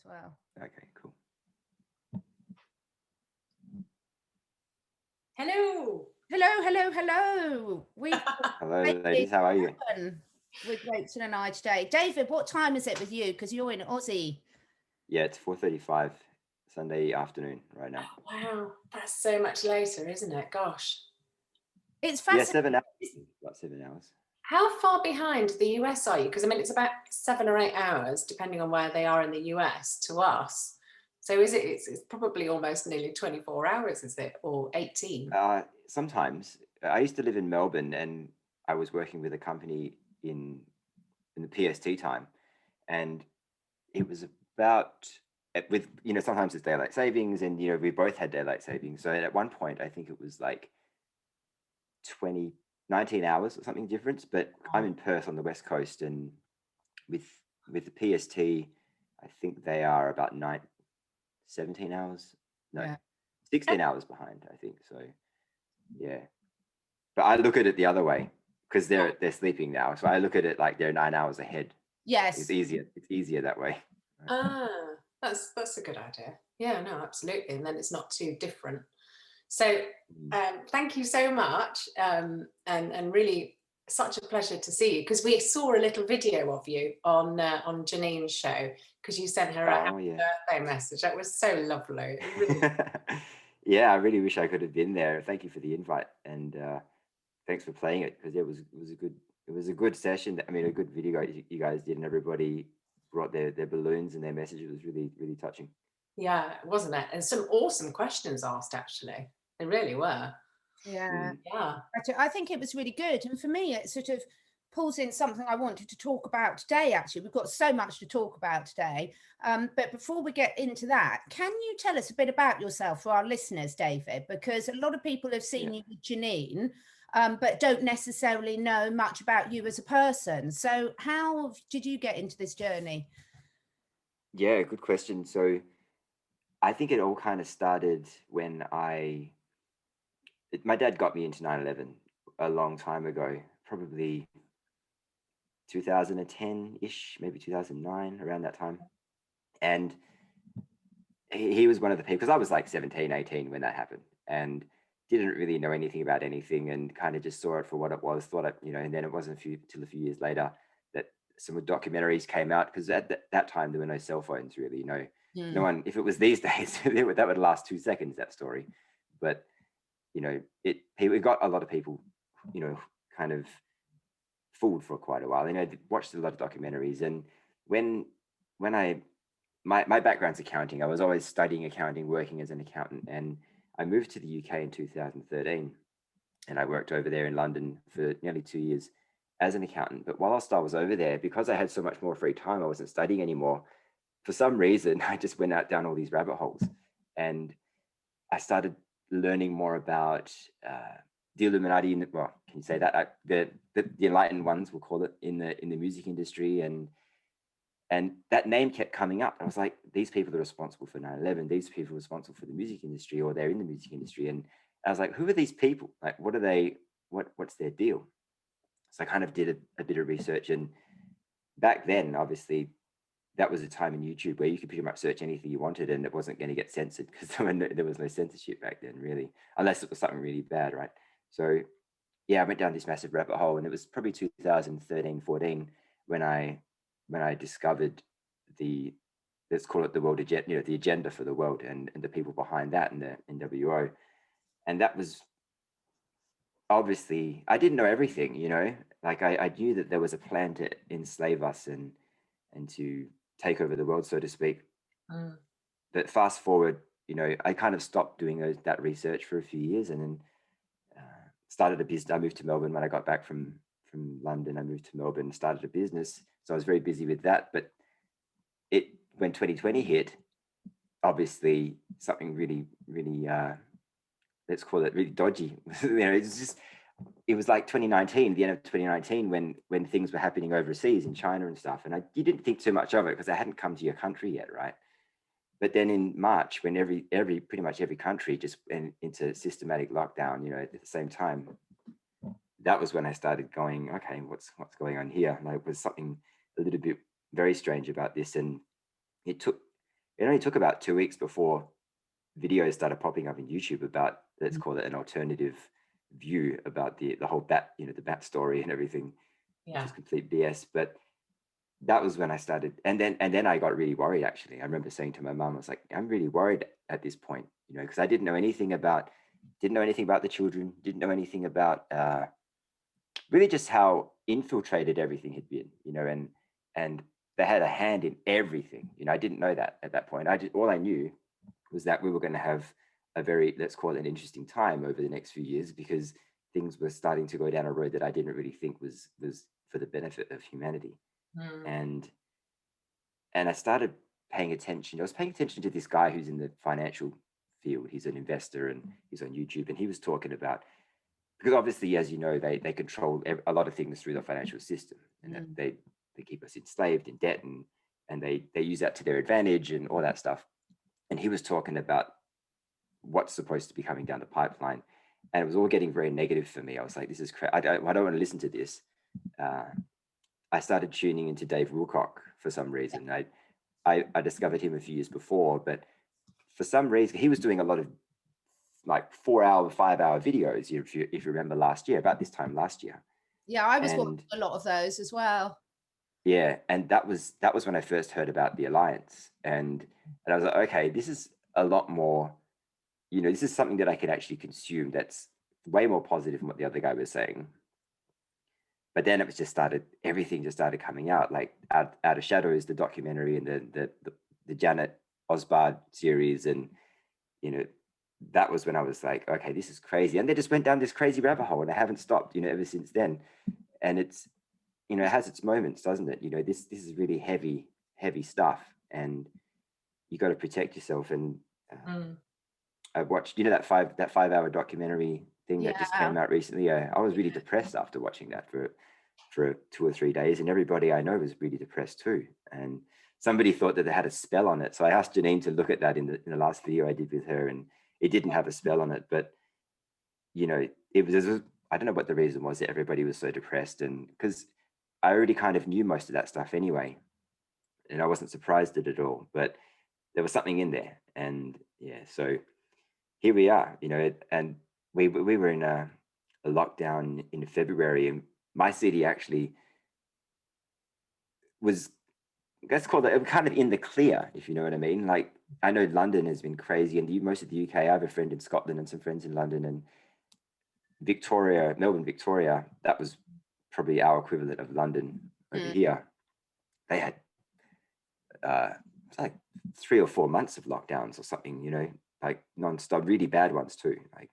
well. Okay, cool. Hello. Hello. Hello, ladies. How are you? With Rachel and I today. David, what time is it with you? Because you're in Aussie. Yeah, it's 4:35 Sunday afternoon right now. Wow, that's so much later, isn't it? Gosh. It's Yeah, fascinating. 7 hours. About 7 hours. How far behind the US are you? Because I mean, it's about 7 or 8 hours, depending on where they are in the US to us. So is it? It's probably almost nearly 24 hours, is it, or 18? Sometimes I used to live in Melbourne, and I was working with a company in the PST time, and it was about with sometimes it's daylight savings, and we both had daylight savings. So at one point, I think it was like 19 hours or something difference. But I'm in Perth on the west coast, and with the PST, I think they are about 17 hours. No, Yeah. 16 hours behind, I think. So yeah, but I look at it the other way because they're sleeping now. So I look at it like they're 9 hours ahead. Yes. It's easier that way. That's a good idea. Yeah, no, absolutely. And then it's not too different. So thank you so much. And really such a pleasure to see you, because we saw a little video of you on Janine's show, because you sent her a happy birthday message. That was so lovely. Really. Yeah, I really wish I could have been there. Thank you for the invite, and thanks for playing it, because it was a good session. I mean, a good video you guys did, and everybody brought their balloons and their message. It was really, really touching. Yeah, wasn't it? And some awesome questions asked, actually. They really were. Yeah. Yeah. I think it was really good. And for me, it sort of pulls in something I wanted to talk about today, actually. We've got so much to talk about today. But before we get into that, can you tell us a bit about yourself for our listeners, David? Because a lot of people have seen you with Janine, but don't necessarily know much about you as a person. So how did you get into this journey? Yeah, good question. So I think it all kind of started when my dad got me into 9/11 a long time ago, probably 2010-ish, maybe 2009, around that time. And he was one of the people, because I was like 17, 18 when that happened, and didn't really know anything about anything, and kind of just saw it for what it was, thought it, and then it wasn't till a few years later that some documentaries came out, because at that time there were no cell phones really, no one, if it was these days, that would last 2 seconds, that story. But it got a lot of people, kind of fooled for quite a while. Watched a lot of documentaries, and when my background's accounting, I was always studying accounting, working as an accountant, and I moved to the UK in 2013, and I worked over there in London for nearly 2 years as an accountant. But whilst I was over there, because I had so much more free time, I wasn't studying anymore. For some reason, I just went down all these rabbit holes, and I started learning more about the Illuminati. Well, can you say that? The enlightened ones, we'll call it, in the music industry, and that name kept coming up. I was like, these people are responsible for 9/11. These people are responsible for the music industry, or they're in the music industry. And I was like, who are these people? Like, what are they? What's their deal? So I kind of did a bit of research, and back then, obviously, that was a time in YouTube where you could pretty much search anything you wanted, and it wasn't going to get censored, because there was no censorship back then, really, unless it was something really bad, right? So yeah, I went down this massive rabbit hole, and it was probably 2013, 14 when I discovered let's call it the world agenda, the agenda for the world, and the people behind that, and the NWO. And that was, obviously, I didn't know everything, like I knew that there was a plan to enslave us and to take over the world, so to speak. But fast forward, I kind of stopped doing that research for a few years, and then started a business. I moved to Melbourne when I got back from London. I moved to Melbourne, started a business. So I was very busy with that. But when 2020 hit, obviously something really, really, let's call it really dodgy. It was like 2019, the end of 2019, when things were happening overseas in China and stuff. And you didn't think too much of it, because I hadn't come to your country yet, right? But then in March, when pretty much every country just went into systematic lockdown, at the same time, that was when I started going, okay, what's going on here? And there was something a little bit very strange about this. And it took it only took about 2 weeks before videos started popping up in YouTube about, let's call it an alternative view about the whole bat, the bat story and everything, which is complete BS. But that was when I started, and then I got really worried. Actually, I remember saying to my mom, I was like, I'm really worried at this point, because I didn't know anything about the children, didn't know anything about really just how infiltrated everything had been, and they had a hand in everything. I didn't know that at that point. All I knew was that we were going to have a very, let's call it an interesting time over the next few years, because things were starting to go down a road that I didn't really think was for the benefit of humanity. And I started paying attention. I was paying attention to this guy who's in the financial field. He's an investor and he's on YouTube, and he was talking about, because obviously, as you know, they control a lot of things through the financial system, and that they keep us enslaved in debt, and they use that to their advantage and all that stuff. And he was talking about what's supposed to be coming down the pipeline, and it was all getting very negative for me. I was like, this is I don't want to listen to this. I started tuning into Dave Wilcock for some reason. I discovered him a few years before, but for some reason he was doing a lot of like 4-hour, 5-hour videos. If you remember last year, about this time last year. Yeah, I was watching a lot of those as well. Yeah, and that was when I first heard about the Alliance, and I was like, okay, this is a lot more. This is something that I could actually consume. That's way more positive than what the other guy was saying. But then everything just started coming out, like Out of Shadows, the documentary, and the Janet Osbard series, and that was when I was like, okay, this is crazy. And they just went down this crazy rabbit hole, and I haven't stopped, ever since then. And it's, it has its moments, doesn't it? This is really heavy stuff, and you got to protect yourself. And I watched, that 5-hour documentary thing that just came out recently. I was really depressed after watching that for 2 or 3 days, and everybody I know was really depressed too. And somebody thought that they had a spell on it, so I asked Janine to look at that in the last video I did with her, and it didn't have a spell on it. But it was, I don't know what the reason was that everybody was so depressed, and because I already kind of knew most of that stuff anyway, and I wasn't surprised at it all. But there was something in there, and so here we are, and we were in a lockdown in February, and my city actually was, let's call it, kind of in the clear, if you know what I mean. Like, I know London has been crazy, and most of the UK, I have a friend in Scotland and some friends in London, and Melbourne, Victoria, that was probably our equivalent of London over here. They had like 3 or 4 months of lockdowns or something, like non-stop, really bad ones too, like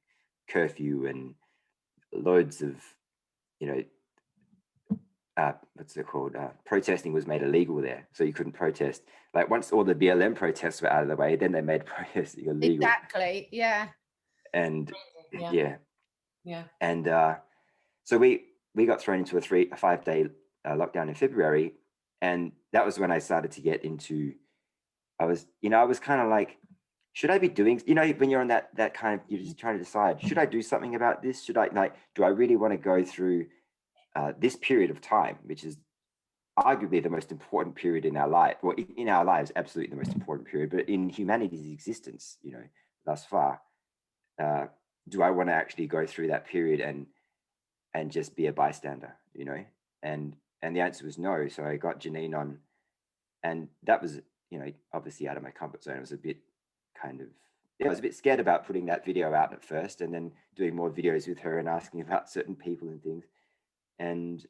curfew and loads of, what's it called? Protesting was made illegal there, so you couldn't protest. Like, once all the BLM protests were out of the way, then they made protesting illegal. Exactly. Yeah. And and so we got thrown into a 5-day lockdown in February, and that was when I started to get into. I was kind of like, should I be doing, when you're on that kind of, you're just trying to decide, should I do something about this? Should I, do I really want to go through this period of time, which is arguably the most important period in our life, well, in our lives, absolutely the most important period, but in humanity's existence, thus far, do I want to actually go through that period and just be a bystander, and the answer was no. So I got Janine on, and that was, obviously out of my comfort zone. It was a bit kind of, I was a bit scared about putting that video out at first, and then doing more videos with her and asking about certain people and things. And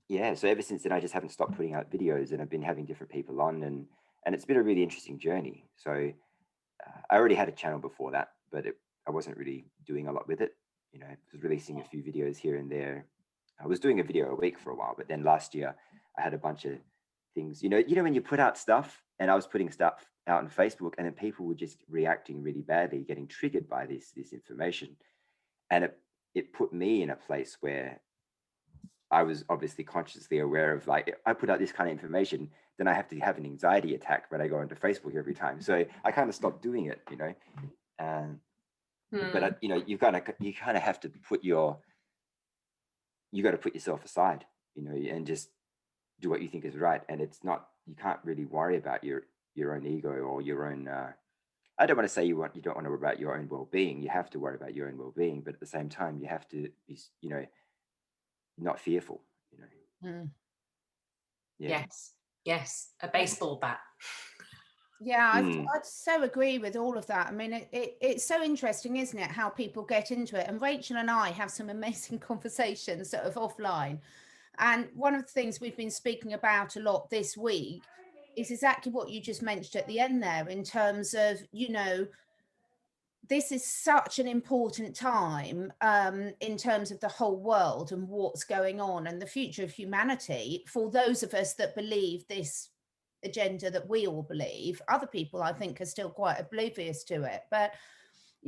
so ever since then, I just haven't stopped putting out videos, and I've been having different people on, and it's been a really interesting journey. So I already had a channel before that, but I wasn't really doing a lot with it. I was releasing a few videos here and there. I was doing a video a week for a while, but then last year I had a bunch of things, when you put out stuff, and I was putting stuff out on Facebook, and then people were just reacting really badly, getting triggered by this information. And it put me in a place where I was obviously consciously aware of, like, if I put out this kind of information, then I have to have an anxiety attack when I go into Facebook every time. So I kind of stopped doing it, but you kind of have to put put yourself aside, and just do what you think is right. And it's not, you can't really worry about ego or your own. I don't want to say you don't want to worry about your own well-being. You have to worry about your own well-being, but at the same time, you have to be, not fearful. Mm. Yeah. Yes, a baseball bat. Yeah, I'd so agree with all of that. I mean, it's so interesting, isn't it, how people get into it? And Rachel and I have some amazing conversations sort of offline. And one of the things we've been speaking about a lot this week is exactly what you just mentioned at the end there, in terms of, this is such an important time in terms of the whole world and what's going on and the future of humanity for those of us that believe this agenda that we all believe. Other people, I think, are still quite oblivious to it. But,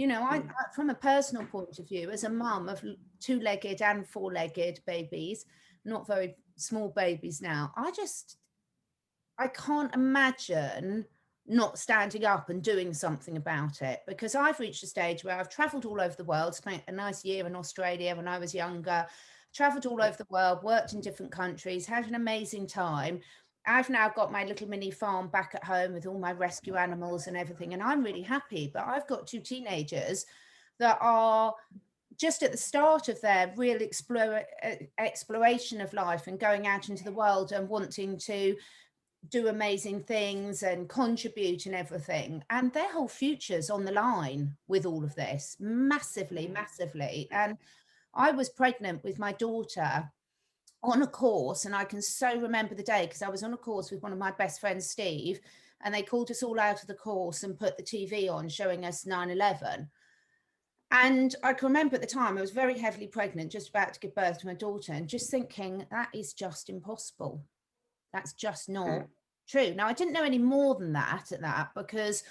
I from a personal point of view, as a mum of two-legged and four-legged babies, not very small babies now, I can't imagine not standing up and doing something about it, because I've reached a stage where I've traveled all over the world, spent a nice year in Australia when I was younger, traveled all over the world, worked in different countries, had an amazing time. I've now got my little mini farm back at home with all my rescue animals and everything, and I'm really happy. But I've got two teenagers that are just at the start of their real exploration of life and going out into the world and wanting to do amazing things and contribute and everything, and their whole future's on the line with all of this, massively. And I was pregnant with my daughter on a course, and I can so remember the day because I was on a course with one of my best friends, Steve, and they called us all out of the course and put the TV on showing us 9/11. And I can remember at the time I was very heavily pregnant, just about to give birth to my daughter, and just thinking, that is just impossible. That's just not true. Now, I didn't know any more than that at that, because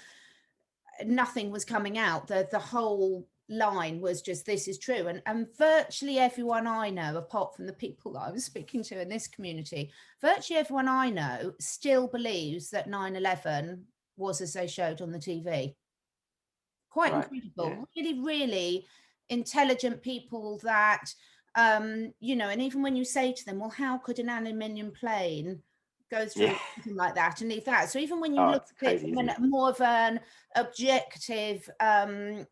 nothing was coming out. The whole line was just, this is true. And virtually everyone I know, apart from the people that I was speaking to in this community, virtually everyone I know still believes that 9/11 was as they showed on the TV. Quite incredible. Really, really intelligent people that, and even when you say to them, well, how could an aluminium plane go through something like that and leave that? So even when you look at it from more of an objective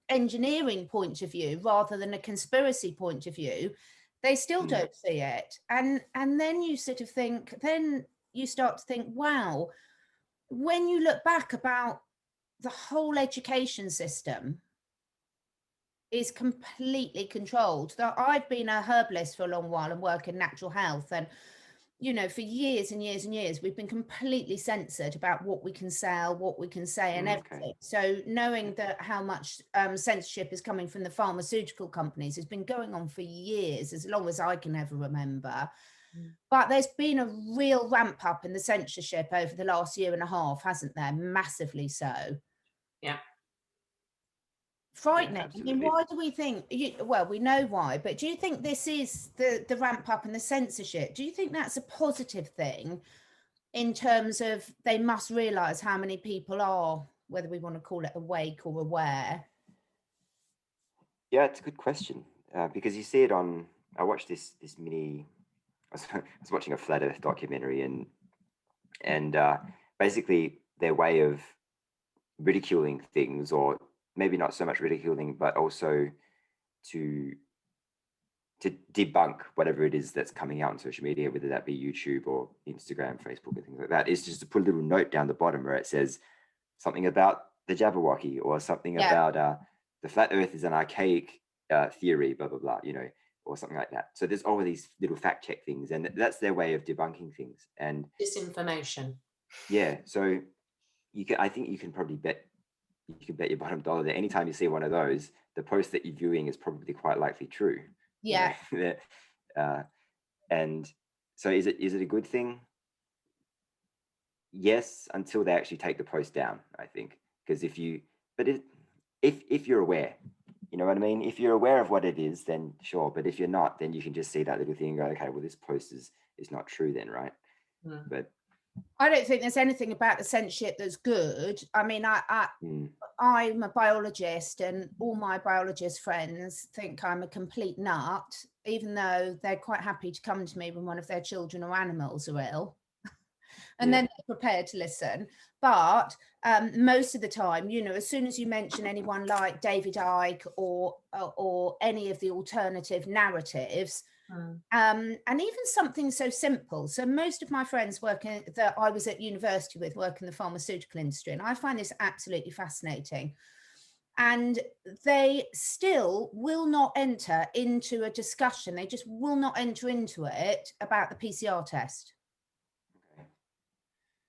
engineering point of view rather than a conspiracy point of view, they still don't see it. And then you sort of think, then you start to think, wow, when you look back about the whole education system is completely controlled. I've been a herbalist for a long while and work in natural health, and for years and years and years we've been completely censored about what we can sell, what we can say, and everything. So knowing that how much censorship is coming from the pharmaceutical companies has been going on for years, as long as I can ever remember. But there's been a real ramp up in the censorship over the last year and a half, hasn't there? Massively so. Yeah. Frightening. I mean, why do we think, well, we know why, but do you think this is the ramp up and the censorship? Do you think that's a positive thing in terms of they must realise how many people are, whether we want to call it awake or aware? Yeah, it's a good question, because you see it on, I watched this mini, I was watching a Flat Earth documentary, and basically their way of ridiculing things, or maybe not so much ridiculing, but also to debunk whatever it is that's coming out on social media, whether that be YouTube or Instagram, Facebook, and things like that, is just to put a little note down the bottom where it says something about the Jabberwocky, or something about the flat earth is an archaic theory, blah, blah, blah, or something like that. So there's all of these little fact check things, and that's their way of debunking things. And disinformation. Yeah. So I think you can probably bet your bottom dollar that anytime you see one of those, the post that you're viewing is probably quite likely true. Yeah. And so is it a good thing? Yes, until they actually take the post down, I think. Because if you're aware, you know what I mean? If you're aware of what it is, then sure. But if you're not, then you can just see that little thing and go, okay, well, this post is not true then, right? But I don't think there's anything about the censorship that's good. I mean, I'm a biologist, and all my biologist friends think I'm a complete nut, even though they're quite happy to come to me when one of their children or animals are ill. and then they're prepared to listen. But most of the time, you know, as soon as you mention anyone like David Icke or any of the alternative narratives, and even something so simple. So most of my friends that I was at university with work in the pharmaceutical industry, and I find this absolutely fascinating. And they still will not enter into a discussion. They just will not enter into it about the PCR test.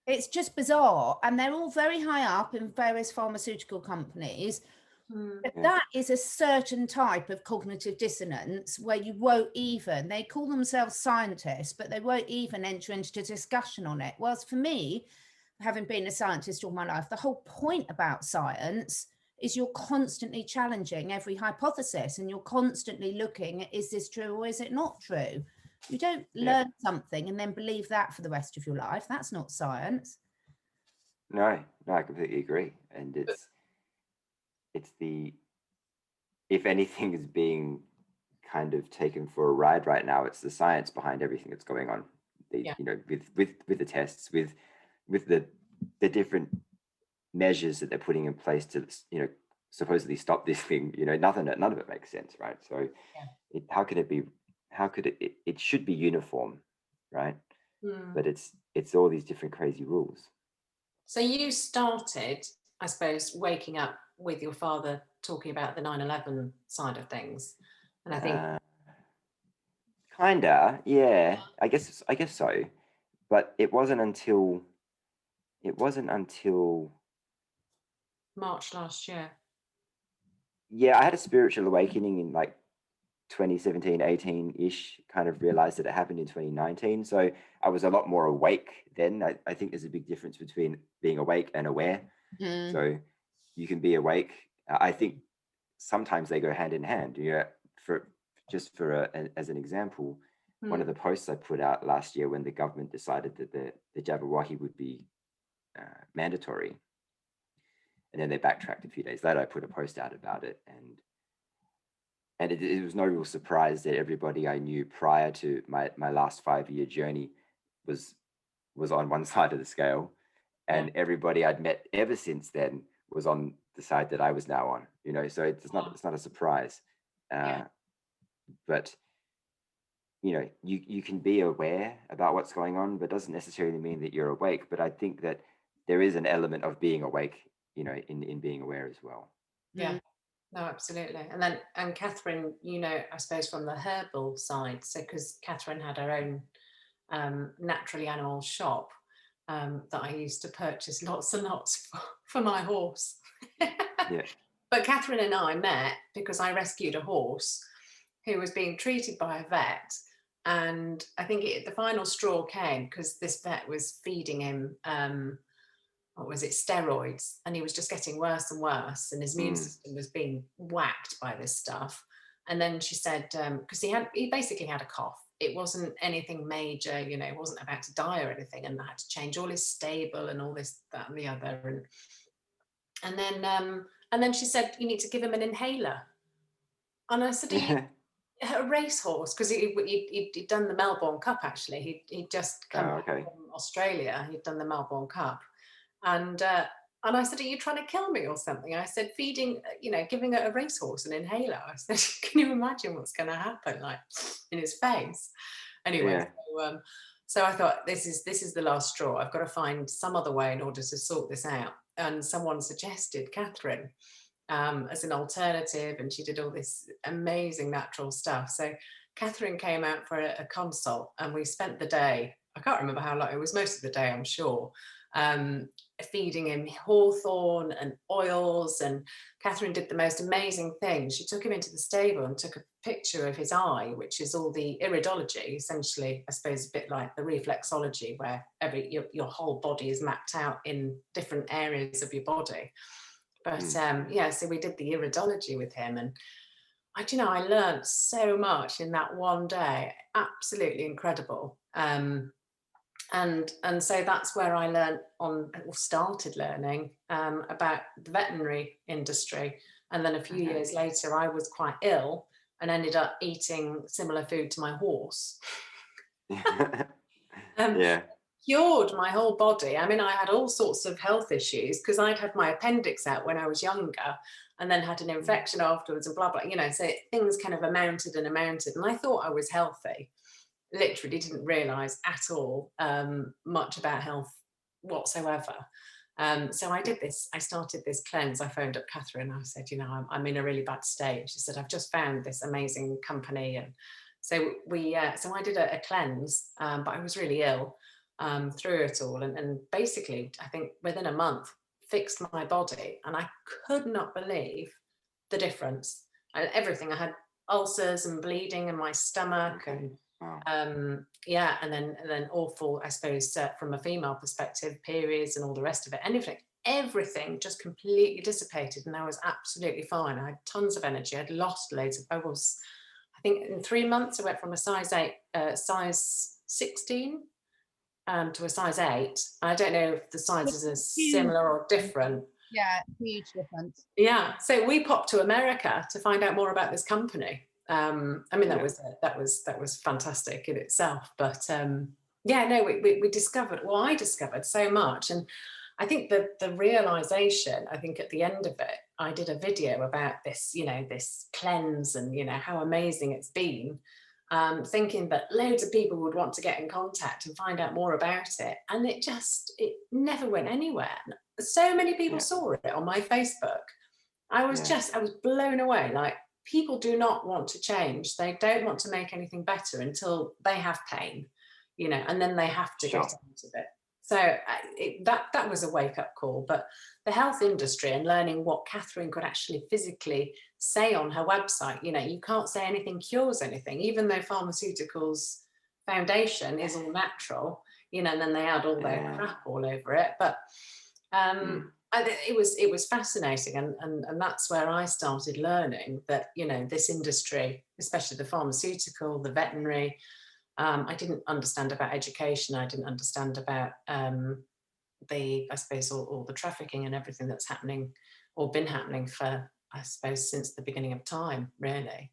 It's just bizarre. And they're all very high up in various pharmaceutical companies. But that is a certain type of cognitive dissonance where you won't even, they call themselves scientists, but they won't even enter into discussion on it. Whilst for me, having been a scientist all my life, the whole point about science is you're constantly challenging every hypothesis and you're constantly looking at, is this true or is it not true? You don't learn something and then believe that for the rest of your life. That's not science. No, I completely agree. And it's the, if anything is being kind of taken for a ride right now, it's the science behind everything that's going on. You know, with the tests, with the different measures that they're putting in place to, you know, supposedly stop this thing. You know, none of it makes sense, right? So how could it should be uniform, right? But it's all these different crazy rules. So you started, I suppose, waking up with your father talking about the 9/11 side of things, and I think kinda, yeah, I guess so, but it wasn't until March last year. Yeah, I had a spiritual awakening in like 2017, 18-ish, kind of realized that it happened in 2019. So I was a lot more awake then. I think there's a big difference between being awake and aware. So you can be awake. I think sometimes they go hand in hand. Yeah, as an example, one of the posts I put out last year when the government decided that the Jabberwocky would be mandatory, and then they backtracked a few days later, I put a post out about it, and it was no real surprise that everybody I knew prior to my last 5-year journey was on one side of the scale, and everybody I'd met ever since then was on the side that I was now on. You know, so it's not a surprise. But you know, you can be aware about what's going on, but doesn't necessarily mean that you're awake. But I think that there is an element of being awake, you know, in being aware as well. Yeah. No, absolutely. And Catherine, you know, I suppose from the herbal side, so because Catherine had her own naturally animal shop that I used to purchase lots and lots for my horse. But Catherine and I met because I rescued a horse who was being treated by a vet. And I think the final straw came because this vet was feeding him steroids, and he was just getting worse and worse, and his immune system was being whacked by this stuff. And then she said, because he basically had a cough, it wasn't anything major, you know, it wasn't about to die or anything, and I had to change all his stable and all this, that, and the other, and then she said, you need to give him an inhaler. And I said, a racehorse, because he'd done the Melbourne Cup, actually. He'd just come back from Australia. He'd done the Melbourne Cup. And I said, are you trying to kill me or something? I said, giving a racehorse an inhaler. I said, can you imagine what's going to happen, like, in his face? Anyway, so I thought, this is the last straw. I've got to find some other way in order to sort this out. And someone suggested Catherine as an alternative, and she did all this amazing natural stuff. So Catherine came out for a consult, and we spent the day, I can't remember how long, it was most of the day, I'm sure, feeding him hawthorn and oils. And Catherine did the most amazing thing. She took him into the stable and took a picture of his eye, which is all the iridology, essentially, I suppose, a bit like the reflexology, where your whole body is mapped out in different areas of your body. But so we did the iridology with him, and I learned so much in that one day. Absolutely incredible. And so that's where I started learning about the veterinary industry. And then a few years later, I was quite ill and ended up eating similar food to my horse. cured my whole body. I mean, I had all sorts of health issues because I'd had my appendix out when I was younger and then had an infection afterwards and blah, blah, you know, so things kind of amounted. And I thought I was healthy. Literally didn't realize at all much about health whatsoever. So I started this cleanse. I phoned up Catherine. I said, you know, I'm in a really bad state. She said, I've just found this amazing company. And so so I did a cleanse, but I was really ill through it all. And basically, I think within a month, fixed my body. And I could not believe the difference. Everything. I had ulcers and bleeding in my stomach and yeah, and then awful, I suppose, from a female perspective, periods and all the rest of it. Everything just completely dissipated, and I was absolutely fine. I had tons of energy. I'd lost loads of. I think in 3 months I went from a size 16 to a size 8. I don't know if the sizes are similar or different. Yeah, huge difference. Yeah, so we popped to America to find out more about this company. I mean, that was fantastic in itself. But yeah, no, we discovered. Well, I discovered so much, and I think the realization. I think at the end of it, I did a video about this, you know, this cleanse, and you know how amazing it's been. Thinking that loads of people would want to get in contact and find out more about it, and it never went anywhere. So many people saw it on my Facebook. I was blown away. Like, people do not want to change. They don't want to make anything better until they have pain, you know, and then they have to get out of it. So that was a wake-up call. But the health industry and learning what Catherine could actually physically say on her website, you know, you can't say anything cures anything, even though pharmaceuticals foundation is all natural, you know, and then they add all their crap all over it. But it was fascinating, and that's where I started learning that, you know, this industry, especially the pharmaceutical, the veterinary, I didn't understand about education. I didn't understand about I suppose all the trafficking and everything that's happening or been happening for, I suppose, since the beginning of time, really.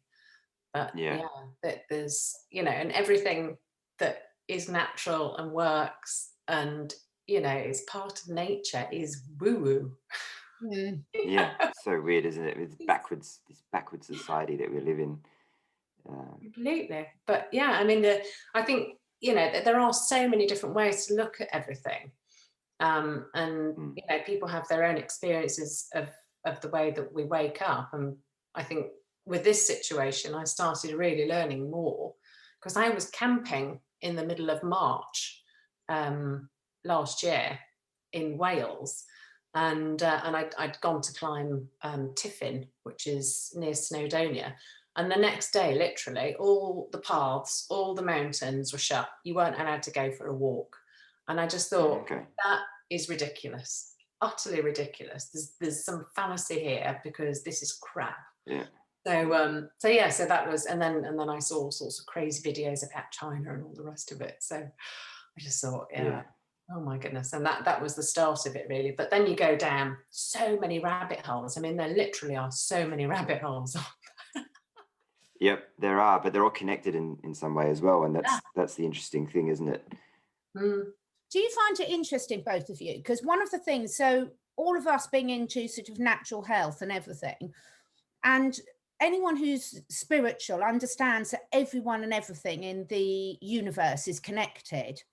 But that there's, you know, and everything that is natural and works and, you know, is part of nature is woo-woo. Yeah, so weird, isn't it? It's backwards, this backwards society that we live in. Completely. But yeah, I mean, I think, you know, there are so many different ways to look at everything. And, you know, people have their own experiences of the way that we wake up. And I think with this situation, I started really learning more because I was camping in the middle of March last year in Wales. And I'd gone to climb Tiffin, which is near Snowdonia. And the next day, literally, all the paths, all the mountains were shut. You weren't allowed to go for a walk. And I just thought, that is ridiculous, utterly ridiculous. There's some fallacy here because this is crap. Yeah. So that was, and then I saw all sorts of crazy videos about China and all the rest of it. So I just thought, oh my goodness. And that was the start of it, really. But then you go down so many rabbit holes. I mean, there literally are so many rabbit holes. Yep, there are, but they're all connected in some way as well. And that's the interesting thing, isn't it? Do you find it interesting, both of you? Because one of the things, so all of us being into sort of natural health and everything, and anyone who's spiritual understands that everyone and everything in the universe is connected.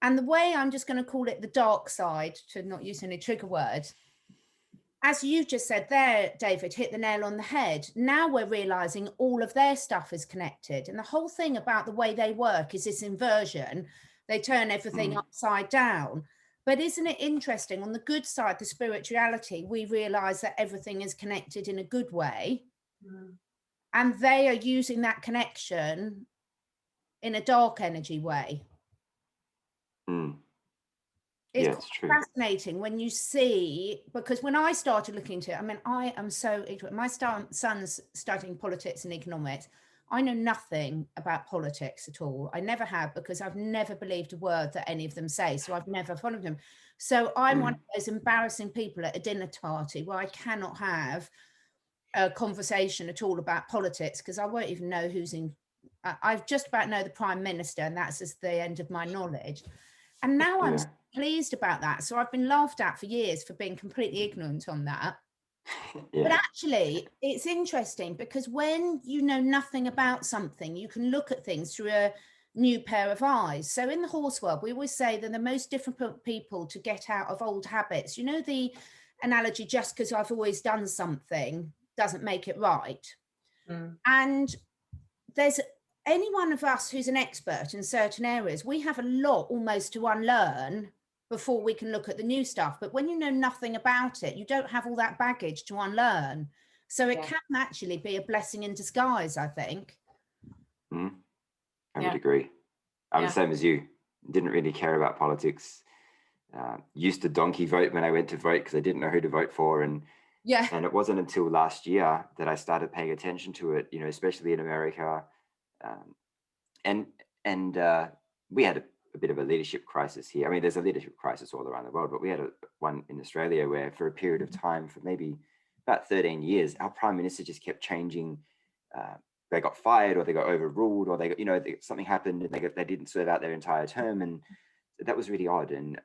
And the way, I'm just going to call it the dark side, to not use any trigger words, as you just said there, David, hit the nail on the head. Now we're realizing all of their stuff is connected. And the whole thing about the way they work is this inversion. They turn everything upside down. But isn't it interesting, on the good side, the spirituality, we realize that everything is connected in a good way. And they are using that connection in a dark energy way. It's true. Fascinating when you see, because when I started looking into it, I mean, I am so ignorant. My son's studying politics and economics. I know nothing about politics at all. I never have, because I've never believed a word that any of them say. So I've never followed them. So I'm one of those embarrassing people at a dinner party where I cannot have a conversation at all about politics, because I won't even know who's in. I just about know the Prime Minister, and that's just the end of my knowledge. And now I'm Yeah. pleased about that. So I've been laughed at for years for being completely ignorant on that. Yeah. But actually, it's interesting because when you know nothing about something, you can look at things through a new pair of eyes. So in the horse world, we always say they're the most difficult people to get out of old habits. You know, the analogy, just because I've always done something doesn't make it right. And there's any one of us who's an expert in certain areas, we have a lot almost to unlearn before we can look at the new stuff. But when you know nothing about it, you don't have all that baggage to unlearn. So it can actually be a blessing in disguise, I think. I would agree. I'm the same as you. Didn't really care about politics. Used to donkey vote when I went to vote because I didn't know who to vote for. And it wasn't until last year that I started paying attention to it, you know, especially in America. And we had a bit of a leadership crisis here. I mean, there's a leadership crisis all around the world, but we had one in Australia where for a period of time, for maybe about 13 years, our prime minister just kept changing. They got fired or they got overruled or they got, you know, something happened and they didn't serve out their entire term. And that was really odd. And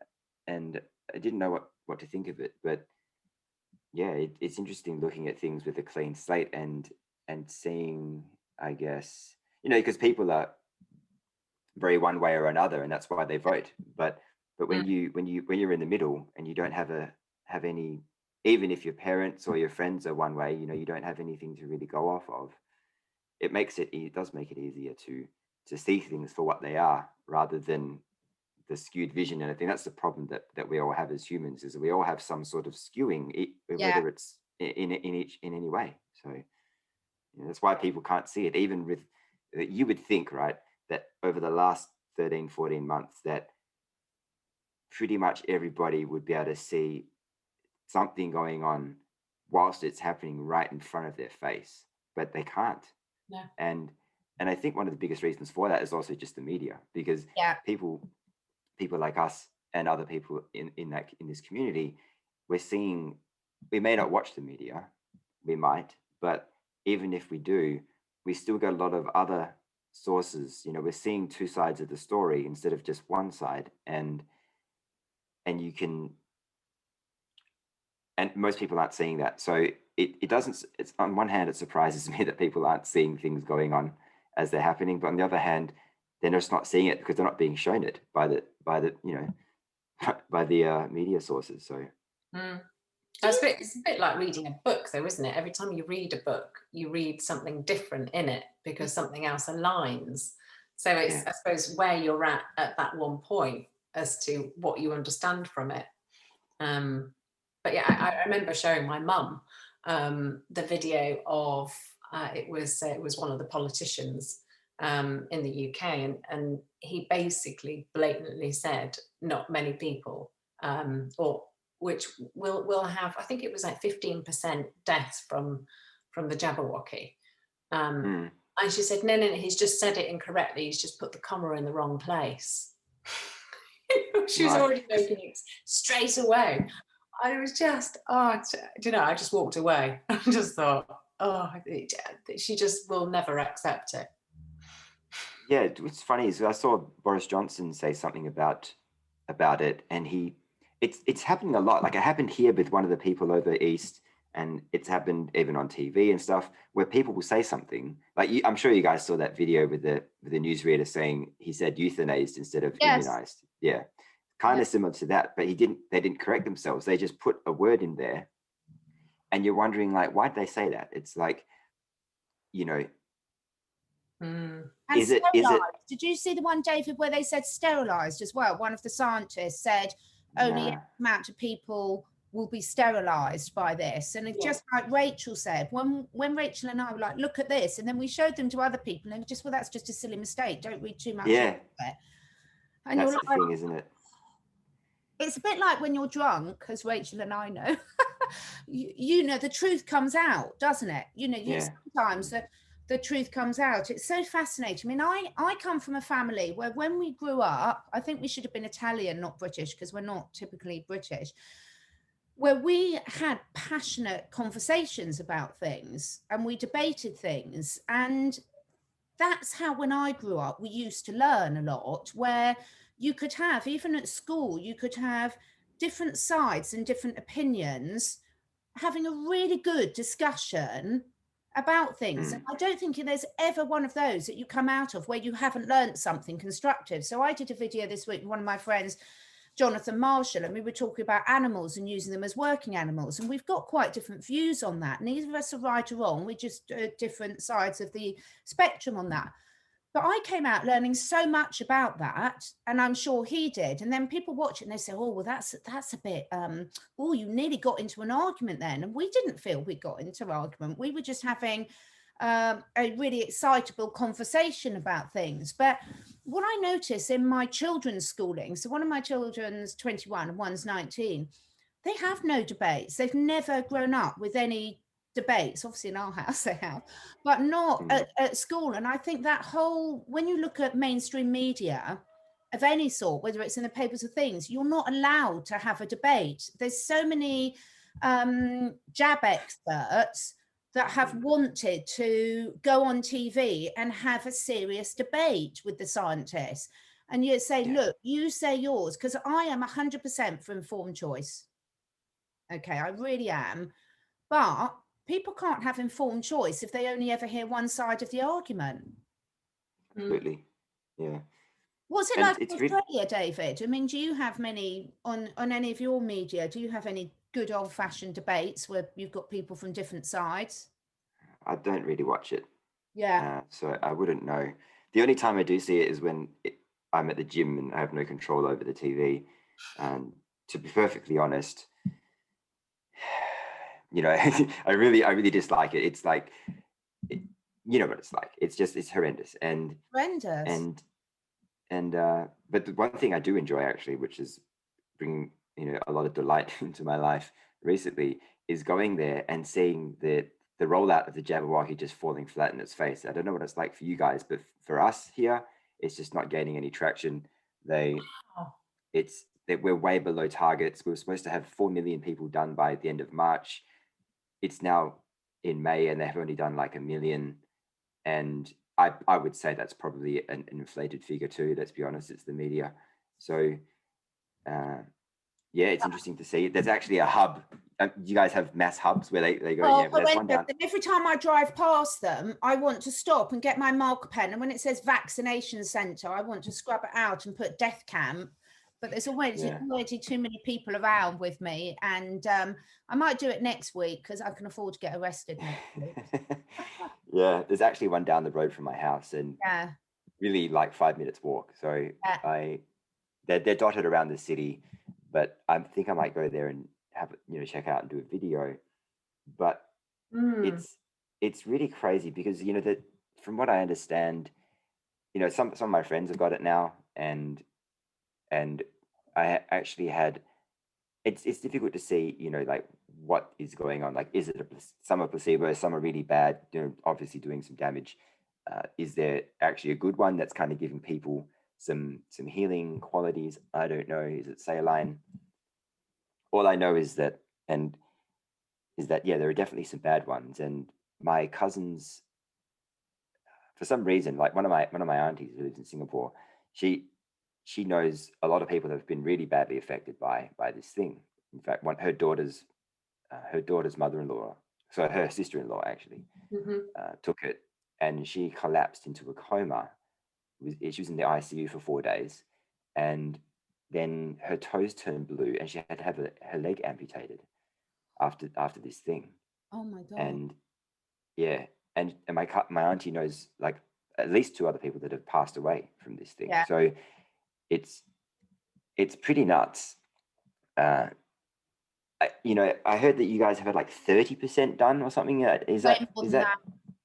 I didn't know what to think of it. But yeah, it's interesting looking at things with a clean slate and seeing, I guess, you know, because people are very one way or another, and that's why they vote. But when you're in the middle and you don't have any, even if your parents or your friends are one way, you know, you don't have anything to really go off of. It does make it easier to see things for what they are rather than the skewed vision. And I think that's the problem that we all have as humans, is that we all have some sort of skewing, whether it's in any way. So you know, that's why people can't see it. Even with, you would think, right, that over the last 13, 14 months that pretty much everybody would be able to see something going on whilst it's happening right in front of their face, but they can't. And I think one of the biggest reasons for that is also just the media, because people like us and other people in this community, we may not watch the media, we might, but even if we do, we still got a lot of other sources. You know, we're seeing two sides of the story instead of just one side, and you can, and most people aren't seeing that. So it doesn't, it's on one hand, it surprises me that people aren't seeing things going on as they're happening, but on the other hand, they're just not seeing it because they're not being shown it by the you know, by the media sources. So it's a bit like reading a book though, isn't it? Every time you read a book, you read something different in it because something else aligns. So it's I suppose where you're at that one point as to what you understand from it. But yeah, I remember showing my mum the video of it was one of the politicians in the UK, and he basically blatantly said not many people or which will have, I think it was like 15% deaths from the Jabberwocky. And she said, no, he's just said it incorrectly. He's just put the comma in the wrong place. She was already making it straight away. I was just, you know, I just walked away. I just thought, she just will never accept it. Yeah, what's funny is I saw Boris Johnson say something about it, and it's happening a lot. Like it happened here with one of the people over east, and it's happened even on TV and stuff, where people will say something like, I'm sure you guys saw that video with the newsreader saying he said euthanized instead of immunized. Yeah, kind of similar to that, but they didn't correct themselves. They just put a word in there, and you're wondering like, why did they say that? It's like, you know. And is it? Did you see the one, David, where they said sterilised as well? One of the scientists said only a amount of people will be sterilised by this, and it's just like Rachel said. When Rachel and I were like, look at this, and then we showed them to other people, and just, well, that's just a silly mistake. Don't read too much into it. And that's you're the thing, isn't it? It's a bit like when you're drunk, as Rachel and I know. you know, the truth comes out, doesn't it? You know, sometimes the truth comes out. It's so fascinating. I mean, I come from a family where when we grew up, I think we should have been Italian, not British, because we're not typically British, where we had passionate conversations about things and we debated things. And that's how, when I grew up, we used to learn a lot, where you could have, even at school, you could have different sides and different opinions having a really good discussion about things. And I don't think there's ever one of those that you come out of where you haven't learned something constructive. So I did a video this week with one of my friends, Jonathan Marshall, and we were talking about animals and using them as working animals. And we've got quite different views on that. Neither of us are right or wrong. We're just different sides of the spectrum on that. But I came out learning so much about that, and I'm sure he did. And then people watch it and they say, oh, well, that's a bit, oh, you nearly got into an argument then. And we didn't feel we got into an argument. We were just having a really excitable conversation about things. But what I notice in my children's schooling, so one of my children's 21 and one's 19, they have no debates. They've never grown up with any debates. Obviously in our house they have, but not at school. And I think that whole, when you look at mainstream media of any sort, whether it's in the papers or things, you're not allowed to have a debate. There's so many jab experts that have wanted to go on TV and have a serious debate with the scientists. And you say, look, you say yours, because I am 100% for informed choice. Okay, I really am. But people can't have informed choice if they only ever hear one side of the argument. Absolutely. Yeah. What's it like in Australia, David? I mean, do you have many on any of your media? Do you have any good old-fashioned debates where you've got people from different sides? I don't really watch it. Yeah. So I wouldn't know. The only time I do see it is when I'm at the gym and I have no control over the TV. And to be perfectly honest, you know, I really dislike it. It's like, you know what it's like. It's horrendous. And horrendous. But the one thing I do enjoy actually, which is bringing, you know, a lot of delight into my life recently, is going there and seeing the rollout of the Jabberwocky just falling flat in its face. I don't know what it's like for you guys, but for us here, it's just not gaining any traction. We're way below targets. We were supposed to have 4 million people done by the end of March. It's now in May and they've only done like 1 million. And I would say that's probably an inflated figure too. Let's be honest, it's the media. So yeah, it's interesting to see. There's actually a hub. You guys have mass hubs where they go. Oh, yeah, there's one down. Every time I drive past them, I want to stop and get my marker pen. And when it says vaccination centre, I want to scrub it out and put death camp. But there's already too many people around with me. And I might do it next week because I can afford to get arrested next week. Yeah, there's actually one down the road from my house and really like 5 minutes walk. So they're dotted around the city, but I think I might go there and have, you know, check out and do a video. But it's really crazy because, you know, that from what I understand, you know, some of my friends have got it now, and I actually had, it's difficult to see, you know, like what is going on. Like, is it some are placebo, some are really bad, you know, obviously doing some damage. Is there actually a good one that's kind of giving people some healing qualities? I don't know. Is it saline? All I know is that, yeah, there are definitely some bad ones. And my cousins, for some reason, like one of my aunties who lives in Singapore, she knows a lot of people that have been really badly affected by this thing. In fact, her daughter's mother-in-law, so her sister-in-law actually, took it, and she collapsed into a coma. She was in the ICU for 4 days, and then her toes turned blue, and she had to have her leg amputated after this thing. Oh my God! And yeah, and my auntie knows like at least 2 other people that have passed away from this thing. Yeah. So it's pretty nuts. You know, I heard that you guys have had like 30% done or something. Is that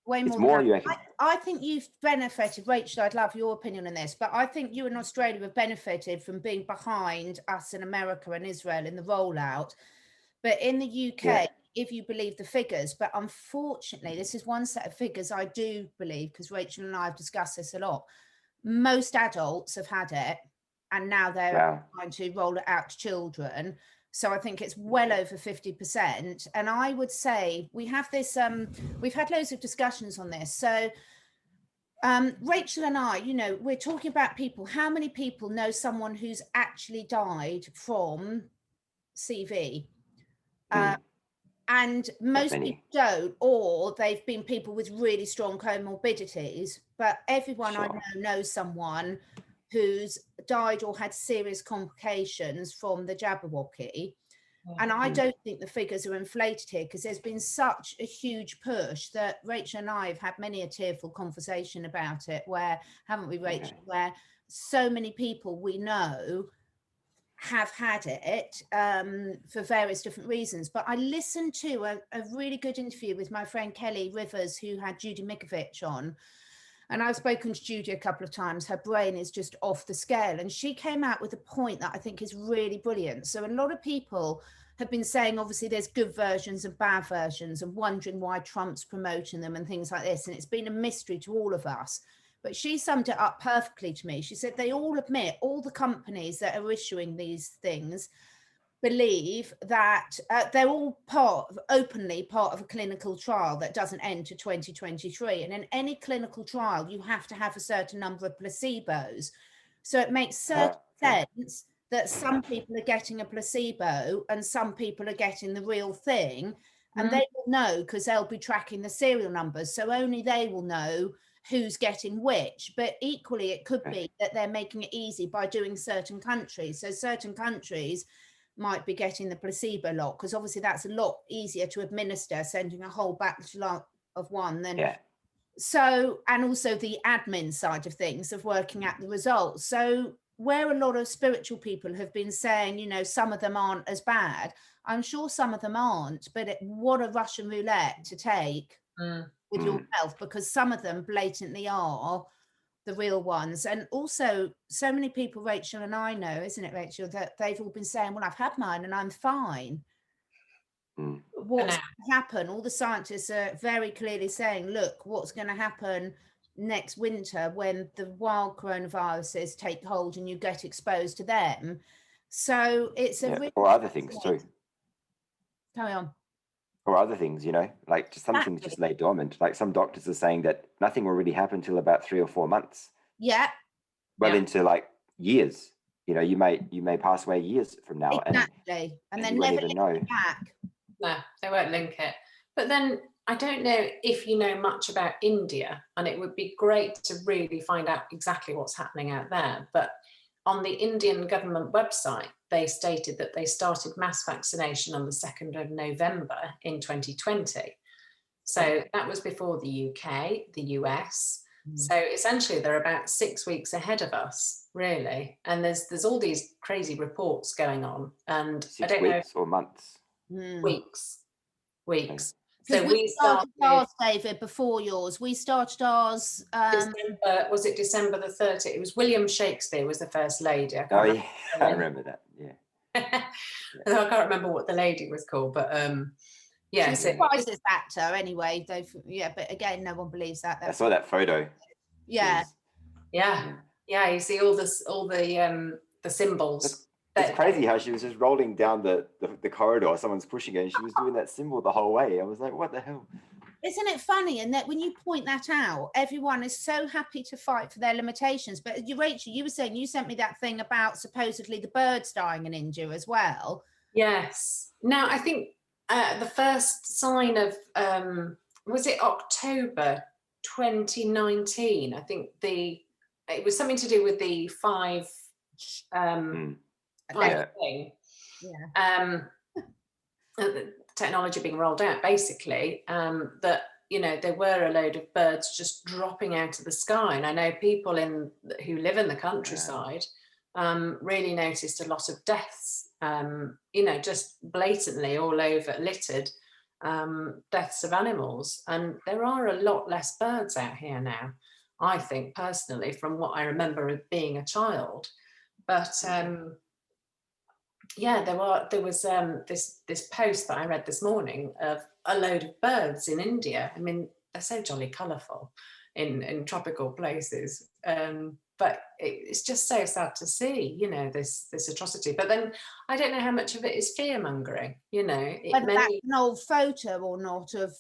way more? More, you reckon? I think you've benefited, Rachel. I'd love your opinion on this, but I think you in Australia have benefited from being behind us in America and Israel in the rollout. But in the UK, if you believe the figures, but unfortunately, this is one set of figures I do believe, because Rachel and I have discussed this a lot. Most adults have had it, and now they're trying to roll it out to children. So I think it's well over 50%. And I would say we have this, we've had loads of discussions on this. So Rachel and I, you know, we're talking about people. How many people know someone who's actually died from CV? And most people don't, or they've been people with really strong comorbidities. But everyone I know knows someone who's died or had serious complications from the Jabberwocky. And I don't think the figures are inflated here, because there's been such a huge push that Rachel and I have had many a tearful conversation about it, where, haven't we, Rachel, where so many people we know have had it for various different reasons. But I listened to a really good interview with my friend Kelly Rivers, who had Judy Mikovich on. And I've spoken to Judy a couple of times. Her brain is just off the scale. And she came out with a point that I think is really brilliant. So a lot of people have been saying, obviously, there's good versions and bad versions, and wondering why Trump's promoting them and things like this. And it's been a mystery to all of us. But she summed it up perfectly to me. She said they all admit, all the companies that are issuing these things believe that they're all openly part of a clinical trial that doesn't end to 2023. And in any clinical trial, you have to have a certain number of placebos. So it makes certain sense that some people are getting a placebo and some people are getting the real thing. And they will know, because they'll be tracking the serial numbers. So only they will know who's getting which. But equally, it could be that they're making it easy by doing certain countries. So certain countries might be getting the placebo lot, because obviously that's a lot easier to administer, sending a whole batch of one than so, and also the admin side of things of working at the results. So where a lot of spiritual people have been saying, you know, some of them aren't as bad, I'm sure some of them aren't, but what a Russian roulette to take with your health, because some of them blatantly are the real ones. And also, so many people, Rachel and I know, isn't it, Rachel, that they've all been saying, well, I've had mine and I'm fine. What's going to happen? All the scientists are very clearly saying, look, what's going to happen next winter when the wild coronaviruses take hold and you get exposed to them. So it's a really, or other things too. Carry on. Or other things, you know, like just some things just lay dormant. Like some doctors are saying that nothing will really happen till about 3 or 4 months. Well, into like years. You know, you may pass away years from now, and then you won't even know. Back. No, they won't link it. But then I don't know if you know much about India, and it would be great to really find out exactly what's happening out there. But on the Indian government website, they stated that they started mass vaccination on the 2nd of November in 2020. So that was before the UK, the US. So essentially they're about 6 weeks ahead of us, really. And there's all these crazy reports going on. And 6 weeks or months? Weeks. So we started ours, David, before yours. We started ours. December, was it December the 30th? It was William Shakespeare was the first lady. I remember that. Yeah. I can't remember what the lady was called, but yeah. She's a crisis actor anyway. But again, no one believes that. I saw that photo. Yeah. You see all the symbols. It's crazy how she was just rolling down the corridor, someone's pushing her, and she was doing that symbol the whole way. I was like, what the hell? Isn't it funny? And that when you point that out, everyone is so happy to fight for their limitations. But Rachel, you were saying, you sent me that thing about supposedly the birds dying in India as well. Yes. Now, I think the first sign of, was it October 2019? I think it was something to do with the five thing. Technology being rolled out, basically, that, you know, there were a load of birds just dropping out of the sky. And I know people who live in the countryside really noticed a lot of deaths, you know, just blatantly all over, littered deaths of animals. And there are a lot less birds out here now, I think, personally, from what I remember of being a child. But yeah, there was this post that I read this morning of a load of birds in India. I mean, they're so jolly colourful in tropical places. But it's just so sad to see, you know, this atrocity. But then I don't know how much of it is fear mongering, you know. Whether that's an old photo or not of.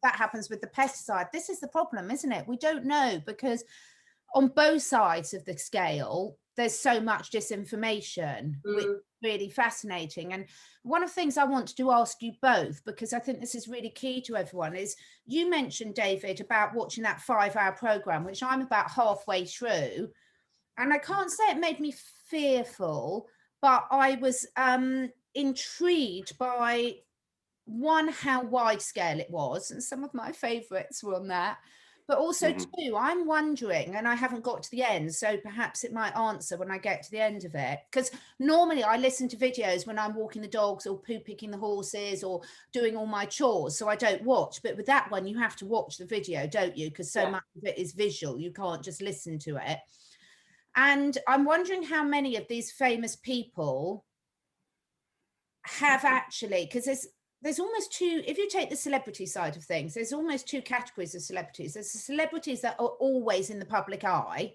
that happens with the pesticide. This is the problem, isn't it? We don't know, because on both sides of the scale, there's so much disinformation, which is really fascinating. And one of the things I wanted to ask you both, because I think this is really key to everyone, is you mentioned, David, about watching that 5-hour program, which I'm about halfway through. And I can't say it made me fearful, but I was intrigued by, one, how wide scale it was, and some of my favorites were on that, but also two, I'm wondering, and I haven't got to the end, so perhaps it might answer when I get to the end of it, because normally I listen to videos when I'm walking the dogs or poo picking the horses or doing all my chores, so I don't watch. But with that one, you have to watch the video, don't you? Because so much of it is visual, you can't just listen to it. And I'm wondering how many of these famous people have actually, because there's almost two, if you take the celebrity side of things, there's almost two categories of celebrities. There's the celebrities that are always in the public eye.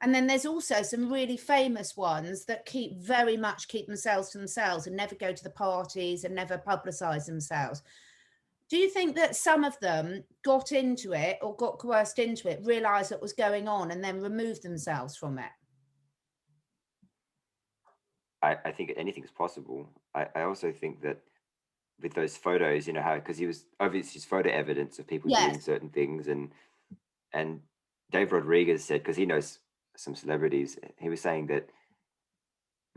And then there's also some really famous ones that very much keep themselves to themselves and never go to the parties and never publicize themselves. Do you think that some of them got into it or got coerced into it, realized what was going on, and then removed themselves from it? I think anything's possible. I also think that with those photos, you know, how, because he was obviously photo evidence of people doing certain things, and Dave Rodriguez said, because he knows some celebrities, he was saying that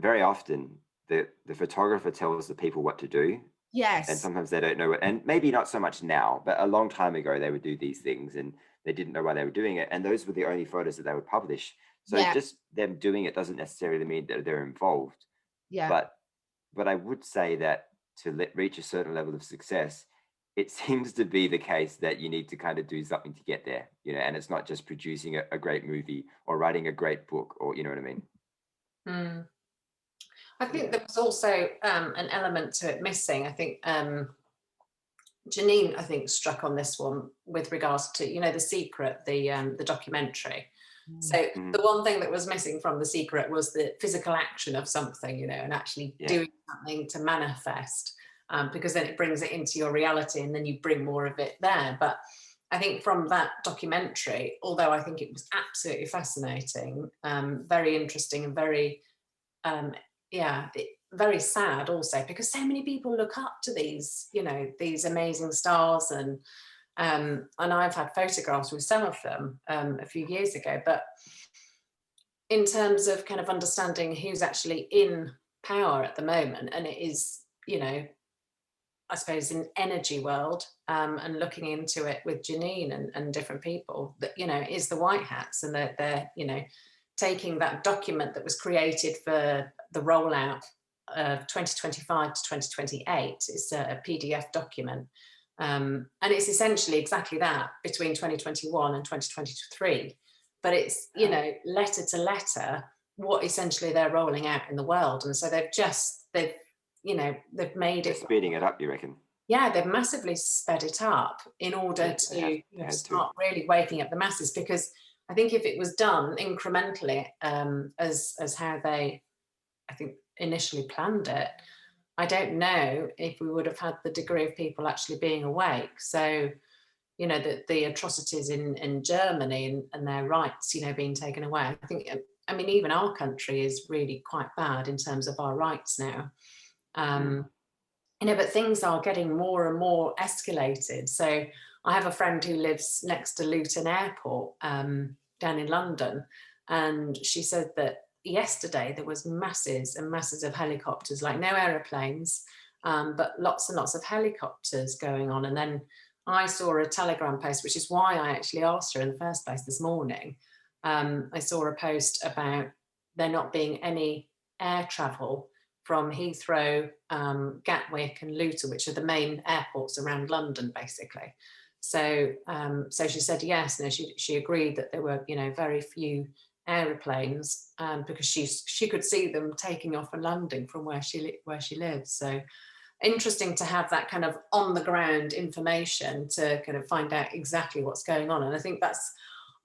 very often the photographer tells the people what to do. Yes. And sometimes they don't know it. And maybe not so much now, but a long time ago, they would do these things and they didn't know why they were doing it. And those were the only photos that they would publish. So just them doing it doesn't necessarily mean that they're involved. Yeah. But I would say that to reach a certain level of success, it seems to be the case that you need to kind of do something to get there, you know, and it's not just producing a great movie or writing a great book, or, you know what I mean? I think there was also an element to it missing. I think Janine, I think, struck on this one with regards to, you know, The Secret, the documentary. So the one thing that was missing from The Secret was the physical action of something, you know, and actually doing something to manifest, because then it brings it into your reality and then you bring more of it there. But I think from that documentary, although I think it was absolutely fascinating, very interesting and very, very sad also, because so many people look up to these, you know, these amazing stars, and I've had photographs with some of them a few years ago. But in terms of kind of understanding who's actually in power at the moment, and it is, you know, I suppose in energy world, and looking into it with Janine and different people, that, you know, is the White Hats, and they're, you know, taking that document that was created for the rollout of 2025 to 2028. It's a PDF document. And it's essentially exactly that, between 2021 and 2023. But it's, you know, letter to letter, what essentially they're rolling out in the world. And so they've you know, they've made it. Speeding it up, you reckon? Yeah, they've massively sped it up in order to start really waking up the masses. Because I think if it was done incrementally, as how they, I think, initially planned it, I don't know if we would have had the degree of people actually being awake. So, you know, the atrocities in Germany and their rights, you know, being taken away. I think, I mean, even our country is really quite bad in terms of our rights now. You know, but things are getting more and more escalated. So I have a friend who lives next to Luton Airport, down in London, and she said that yesterday there was masses and masses of helicopters, like no aeroplanes, but lots and lots of helicopters going on. And then I saw a Telegram post, which is why I actually asked her in the first place this morning. I saw a post about there not being any air travel from Heathrow, Gatwick and Luton, which are the main airports around London, basically. So so she said yes, no, she agreed that there were, you know, very few aeroplanes, because she could see them taking off and landing from where she lives. So interesting to have that kind of on the ground information to kind of find out exactly what's going on. And I think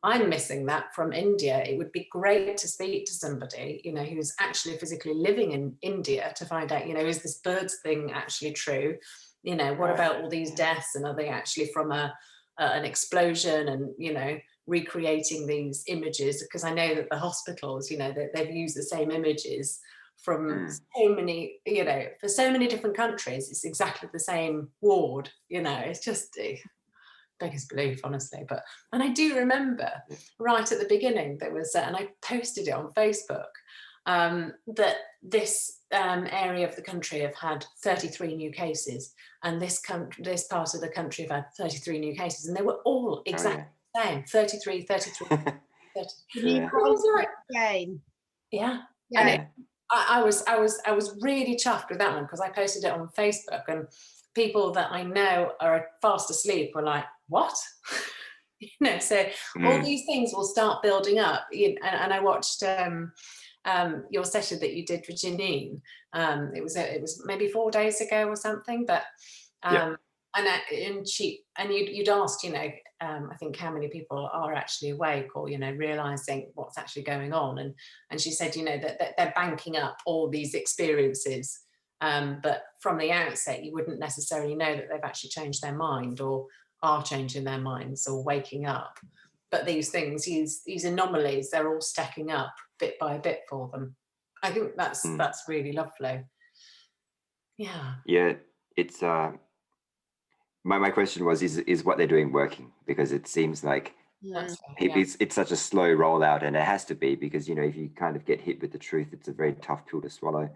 I'm missing that from India. It would be great to speak to somebody, you know, who's actually physically living in India to find out, you know, is this birds thing actually true? You know, what about all these deaths, and are they actually from an explosion, and, you know, recreating these images? Because I know that the hospitals, you know, they've used the same images from so many, you know, for so many different countries. It's exactly the same ward, you know. It's just biggest belief, honestly. But, and I do remember right at the beginning there was, and I posted it on Facebook, that this area of the country have had 33 new cases, and this part of the country have had 33 new cases, and they were all exactly the same, 33, 33, 33. Yeah. Yeah. Yeah. And I was really chuffed with that one, because I posted it on Facebook, and people that I know are fast asleep were like, what? You know, so all these things will start building up. And I watched your session that you did for Janine. It was maybe 4 days ago or something, but and you'd asked, you know, I think how many people are actually awake, or, you know, realizing what's actually going on, and she said, you know, that they're banking up all these experiences, but from the outset you wouldn't necessarily know that they've actually changed their mind, or are changing their minds, or waking up. But these things, these anomalies, they're all stacking up bit by bit for them. I think that's really lovely. Yeah, it's my question was, is what they're doing working? Because it seems like it's such a slow rollout, and it has to be, because, you know, if you kind of get hit with the truth, it's a very tough pill to swallow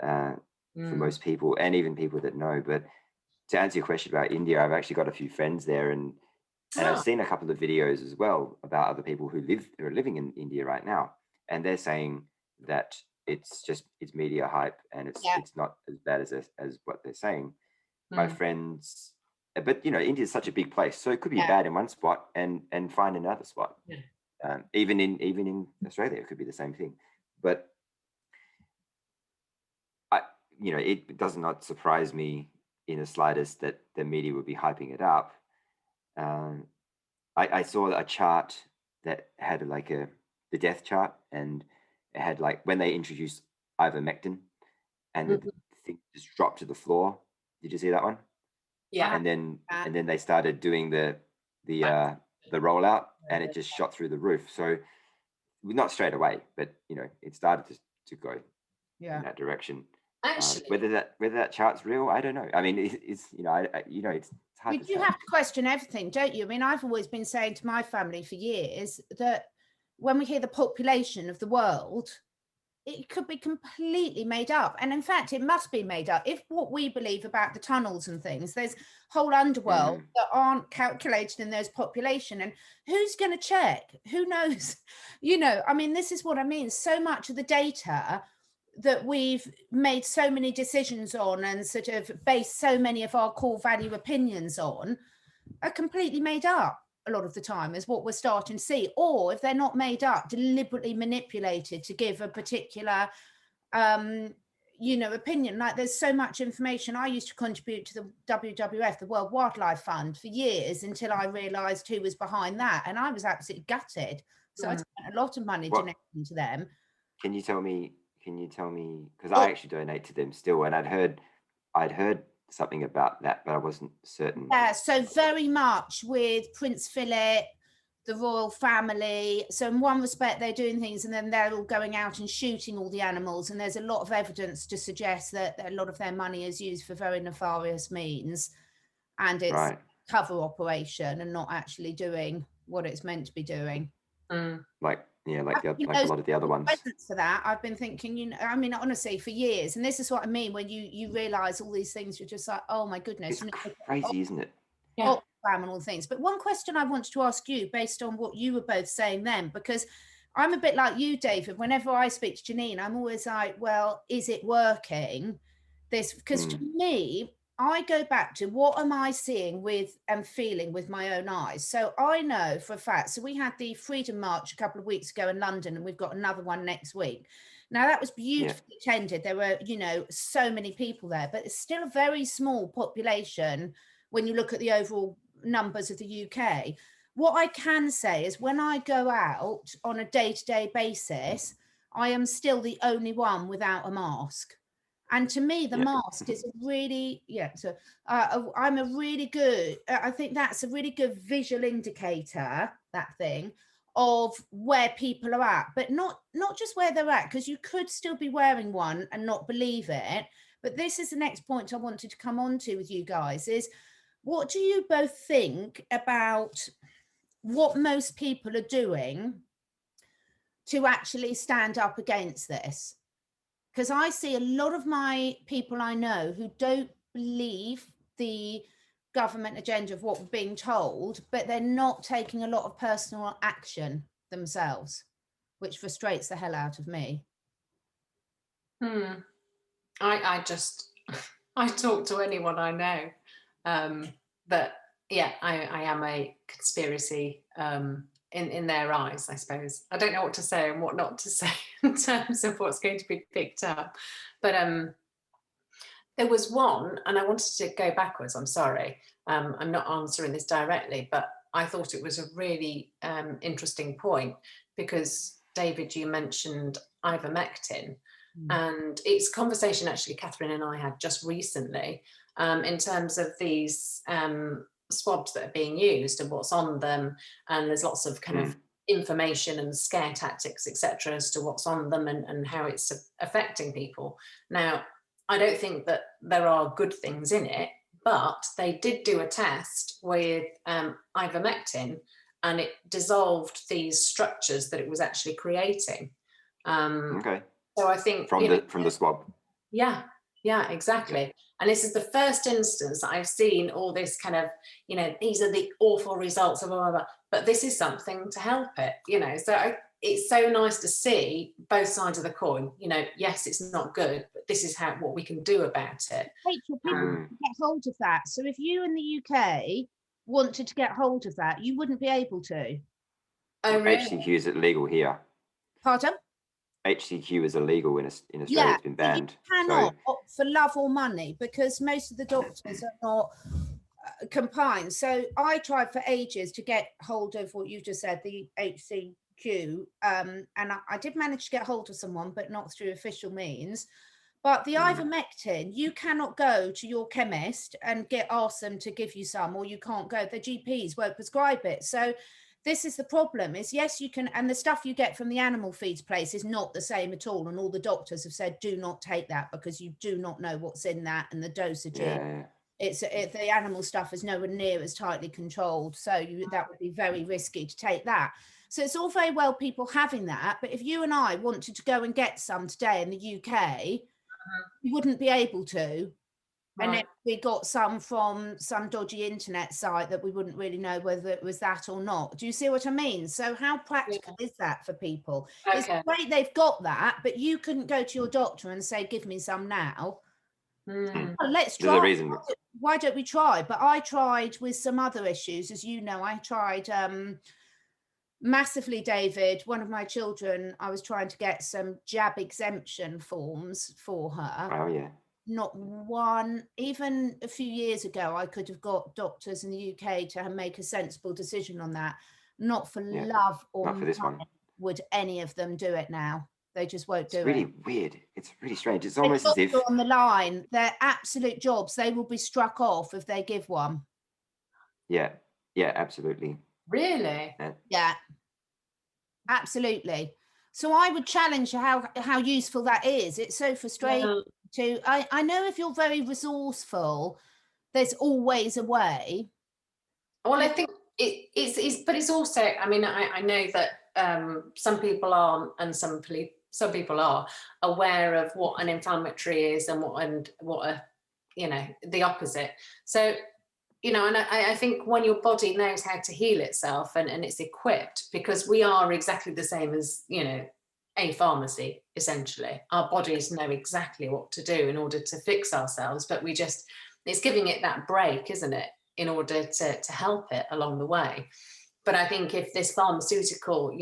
for most people, and even people that know. But to answer your question about India, I've actually got a few friends there, and I've seen a couple of videos as well about other people who are living in India right now, and they're saying that it's media hype, and it's not as bad as what they're saying. My friends, but, you know, India is such a big place, so it could be bad in one spot and fine in another spot. Even in Australia, it could be the same thing. But you know, it does not surprise me in the slightest that the media would be hyping it up. I saw a chart that had like the death chart, and it had, like, when they introduced ivermectin, and the thing just dropped to the floor. Did you see that one? Yeah. And then they started doing the rollout, and it just shot through the roof. So not straight away, but, you know, it started to go in that direction. Actually, whether that chart's real, I don't know. I mean, it's you know, it's hard you to do say. have to question everything, don't you? I mean, I've always been saying to my family for years that when we hear the population of the world, it could be completely made up. And in fact, it must be made up. If what we believe about the tunnels and things, there's whole underworld that aren't calculated in those population. And who's going to check? Who knows? You know, I mean, this is what I mean. So much of the data that we've made so many decisions on, and sort of based so many of our core value opinions on, are completely made up a lot of the time, is what we're starting to see. Or if they're not made up, deliberately manipulated to give a particular you know, opinion. Like, there's so much information. I used to contribute to the WWF, the World Wildlife Fund, for years, until I realized who was behind that, and I was absolutely gutted. So I spent a lot of money donating to them. Can you tell me, because I actually donate to them still, and I'd heard something about that, but I wasn't certain. Yeah, so very much with Prince Philip, the royal family. So in one respect, they're doing things, and then they're all going out and shooting all the animals. And there's a lot of evidence to suggest that a lot of their money is used for very nefarious means, and it's cover operation and not actually doing what it's meant to be doing. Like a lot of the other ones. For that, I've been thinking, you know, I mean, honestly, for years, and this is what I mean when you realize all these things, you're just like, oh my goodness, it's crazy, isn't it? And all things. But one question I wanted to ask you, based on what you were both saying then, because I'm a bit like you, David. Whenever I speak to Janine, I'm always like, well, is it working? This, because to me, I go back to what am I seeing with and feeling with my own eyes. So I know for a fact, so we had the Freedom March a couple of weeks ago in London, and we've got another one next week. Now, that was beautifully attended. There were, you know, so many people there, but it's still a very small population when you look at the overall numbers of the UK. What I can say is, when I go out on a day-to-day basis, I am still the only one without a mask. And to me, the mask is a really, I'm a really good, I think that's a really good visual indicator, that thing, of where people are at, but not just where they're at, because you could still be wearing one and not believe it. But this is the next point I wanted to come on to with you guys is, what do you both think about what most people are doing to actually stand up against this? Because I see a lot of my people I know who don't believe the government agenda of what we're being told, but they're not taking a lot of personal action themselves, which frustrates the hell out of me. I talk to anyone I know, but yeah, I am a conspiracy in their eyes, I suppose. I don't know what to say and what not to say in terms of what's going to be picked up, but there was one, and I wanted to go backwards, I'm sorry, I'm not answering this directly, but I thought it was a really interesting point, because David, you mentioned ivermectin, and it's a conversation actually Catherine and I had just recently, in terms of these swabs that are being used and what's on them, and there's lots of kind of information and scare tactics, etc., as to what's on them and how it's affecting people. Now, I don't think that there are good things in it, but they did do a test with ivermectin, and it dissolved these structures that it was actually creating. Okay. So I think from the swab. Yeah, exactly. And this is the first instance that I've seen all this kind of, these are the awful results of blah, blah, blah, but this is something to help it, So it's so nice to see both sides of the coin. Yes, it's not good, but this is what we can do about it. Rachel, people get hold of that. So if you in the UK wanted to get hold of that, you wouldn't be able to. Oh, really? HCQ is illegal here. Pardon? HCQ is illegal in Australia. It's been banned. You cannot opt for love or money, because most of the doctors are not compliant. So I tried for ages to get hold of what you just said, the HCQ, and I did manage to get hold of someone, but not through official means. But the ivermectin, you cannot go to your chemist and ask them to give you some, or you can't go. The GPs won't prescribe it. So this is the problem, is yes, you can, and the stuff you get from the animal feeds place is not the same at all. And all the doctors have said, do not take that, because you do not know what's in that and the dosage. Yeah. The animal stuff is nowhere near as tightly controlled. So that would be very risky to take that. So it's all very well people having that. But if you and I wanted to go and get some today in the UK, we wouldn't be able to. Right. And if we got some from some dodgy internet site that we wouldn't really know whether it was that or not. Do you see what I mean? So how practical is that for people? Okay. It's great they've got that, but you couldn't go to your doctor and say, give me some now. Well, let's try. There's a reason. Why don't we try? But I tried with some other issues. As you know, I tried massively, David. One of my children, I was trying to get some jab exemption forms for her. Oh, yeah. Not one, even a few years ago, I could have got doctors in the UK to make a sensible decision on that. Not for love or not for this one. Would any of them do it now. They just won't do it. It's really weird. It's really strange. It's almost as if on the line, they're absolute jobs. They will be struck off if they give one. Yeah, absolutely. Really? Yeah, absolutely. So I would challenge how useful that is. It's so frustrating. I know if you're very resourceful, there's always a way. Well, I think but it's also, I mean, I know that some people aren't, and some people are aware of what an inflammatory is and what the opposite. So, and I think when your body knows how to heal itself and it's equipped, because we are exactly the same as, a pharmacy, essentially. Our bodies know exactly what to do in order to fix ourselves, but it's giving it that break, isn't it, in order to help it along the way. But I think if this pharmaceutical,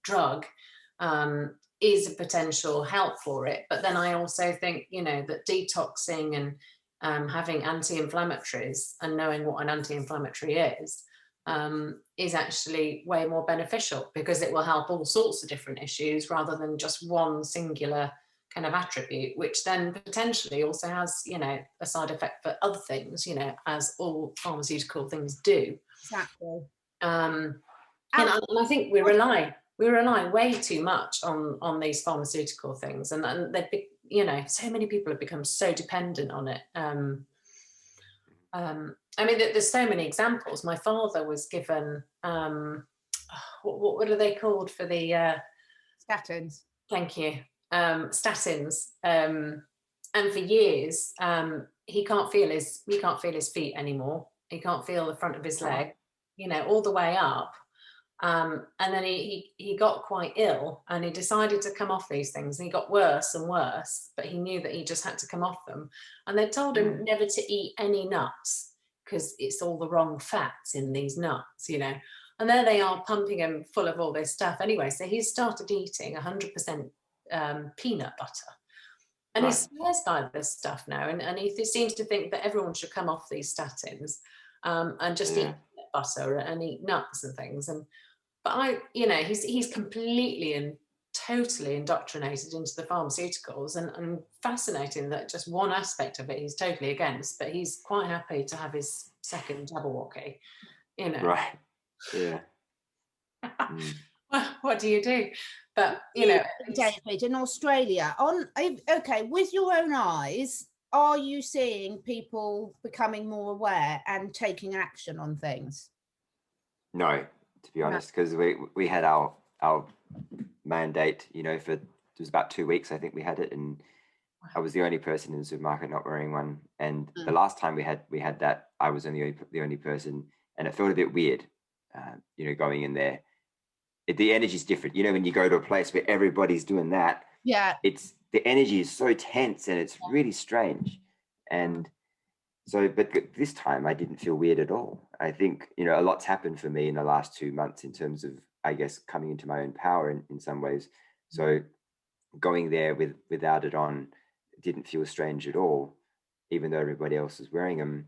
drug is a potential help for it, but then I also think, that detoxing and having anti-inflammatories and knowing what an anti-inflammatory is actually way more beneficial, because it will help all sorts of different issues rather than just one singular kind of attribute, which then potentially also has, you know, a side effect for other things, you know, as all pharmaceutical things do. Exactly. And I think we rely way too much on these pharmaceutical things, and they've been, you know, so many people have become so dependent on it. I mean, there's so many examples. My father was given what are they called for the statins? Thank you. Statins. And for years, he can't feel his feet anymore. He can't feel the front of his leg, you know, all the way up. And then he got quite ill, and he decided to come off these things, and he got worse and worse, but he knew that he just had to come off them. And they told him never to eat any nuts because it's all the wrong fats in these nuts, you know. And there they are pumping him full of all this stuff anyway. So he started eating 100% peanut butter. And he swears by this stuff now. And he seems to think that everyone should come off these statins and just eat peanut butter and eat nuts and things. But you know, he's completely and totally indoctrinated into the pharmaceuticals, and fascinating that just one aspect of it he's totally against, but he's quite happy to have his second Jabberwocky, you know. Right. Yeah. Well, what do you do? But you know, David, in Australia, okay, with your own eyes, are you seeing people becoming more aware and taking action on things? No, to be honest, because we had our mandate, you know, it was about 2 weeks, I think we had it, and I was the only person in the supermarket not wearing one. And the last time we had that, I was the only person, and it felt a bit weird, you know, going in there. The energy's different, you know, when you go to a place where everybody's doing that. Yeah, the energy is so tense, and it's really strange. And so, but this time I didn't feel weird at all. I think, you know, a lot's happened for me in the last 2 months in terms of, I guess, coming into my own power in some ways. So going there without it on didn't feel strange at all, even though everybody else was wearing them.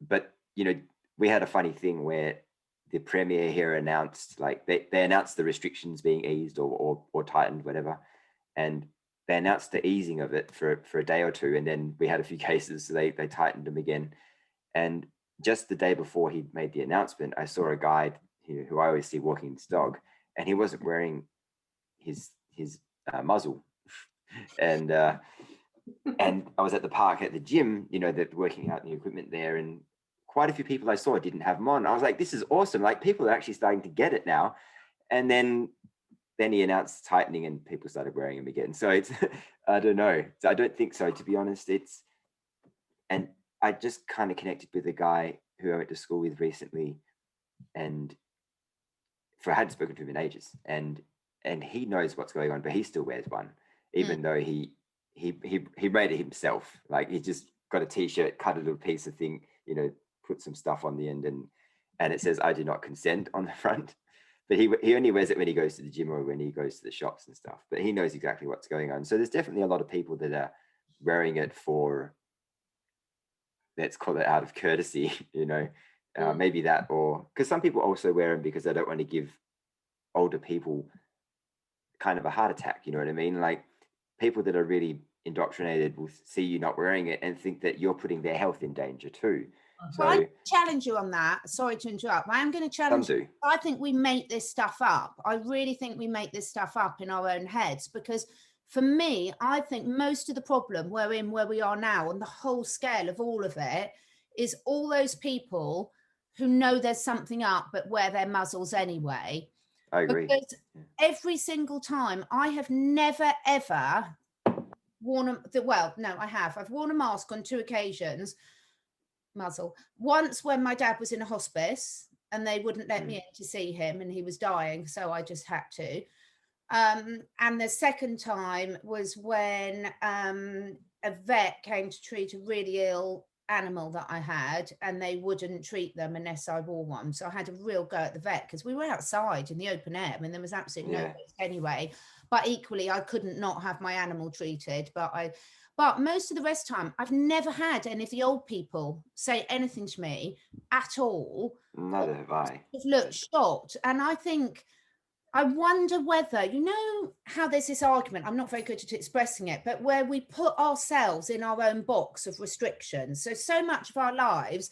But, you know, we had a funny thing where the premier here announced, like, they announced the restrictions being eased or tightened, whatever. And they announced the easing of it for a day or two. And then we had a few cases, so they tightened them again. And just the day before he made the announcement, I saw a guy who I always see walking his dog, and he wasn't wearing his muzzle. And I was at the park at the gym, you know, that working out in the equipment there, and quite a few people I saw didn't have them on. I was like, this is awesome. Like, people are actually starting to get it now. And then he announced tightening, and people started wearing them again. So it's, I don't know. I don't think so, to be honest. And I just kind of connected with a guy who I went to school with recently, and I hadn't spoken to him in ages, and he knows what's going on, but he still wears one, even though he made it himself. Like, he just got a t-shirt, cut a little piece of thing, you know, put some stuff on the end, and it says "I do not consent" on the front. But he only wears it when he goes to the gym or when he goes to the shops and stuff. But he knows exactly what's going on. So there's definitely a lot of people that are wearing it for, let's call it, out of courtesy, you know, maybe that, or because some people also wear them because they don't want to give older people kind of a heart attack, you know what I mean? Like, people that are really indoctrinated will see you not wearing it and think that you're putting their health in danger too. So I challenge you on that. Sorry to interrupt. I am going to challenge you. I think we make this stuff up. I really think we make this stuff up in our own heads, because for me, I think most of the problem we're in where we are now, on the whole scale of all of it, is all those people who know there's something up but wear their muzzles anyway. I agree. Because every single time, I have never ever worn I have. I've worn a mask on 2 occasions. Muzzle. Once when my dad was in a hospice and they wouldn't let me in to see him, and he was dying, so I just had to. And the second time was when a vet came to treat a really ill animal that I had, and they wouldn't treat them unless I wore one. So I had a real go at the vet, because we were outside in the open air. I mean, there was absolutely no risk anyway. But equally, I couldn't not have my animal treated. But most of the rest of the time, I've never had any of the old people say anything to me at all. Neither have I. Looked shocked. And I think I wonder whether, you know, how there's this argument, I'm not very good at expressing it, but where we put ourselves in our own box of restrictions. So much of our lives,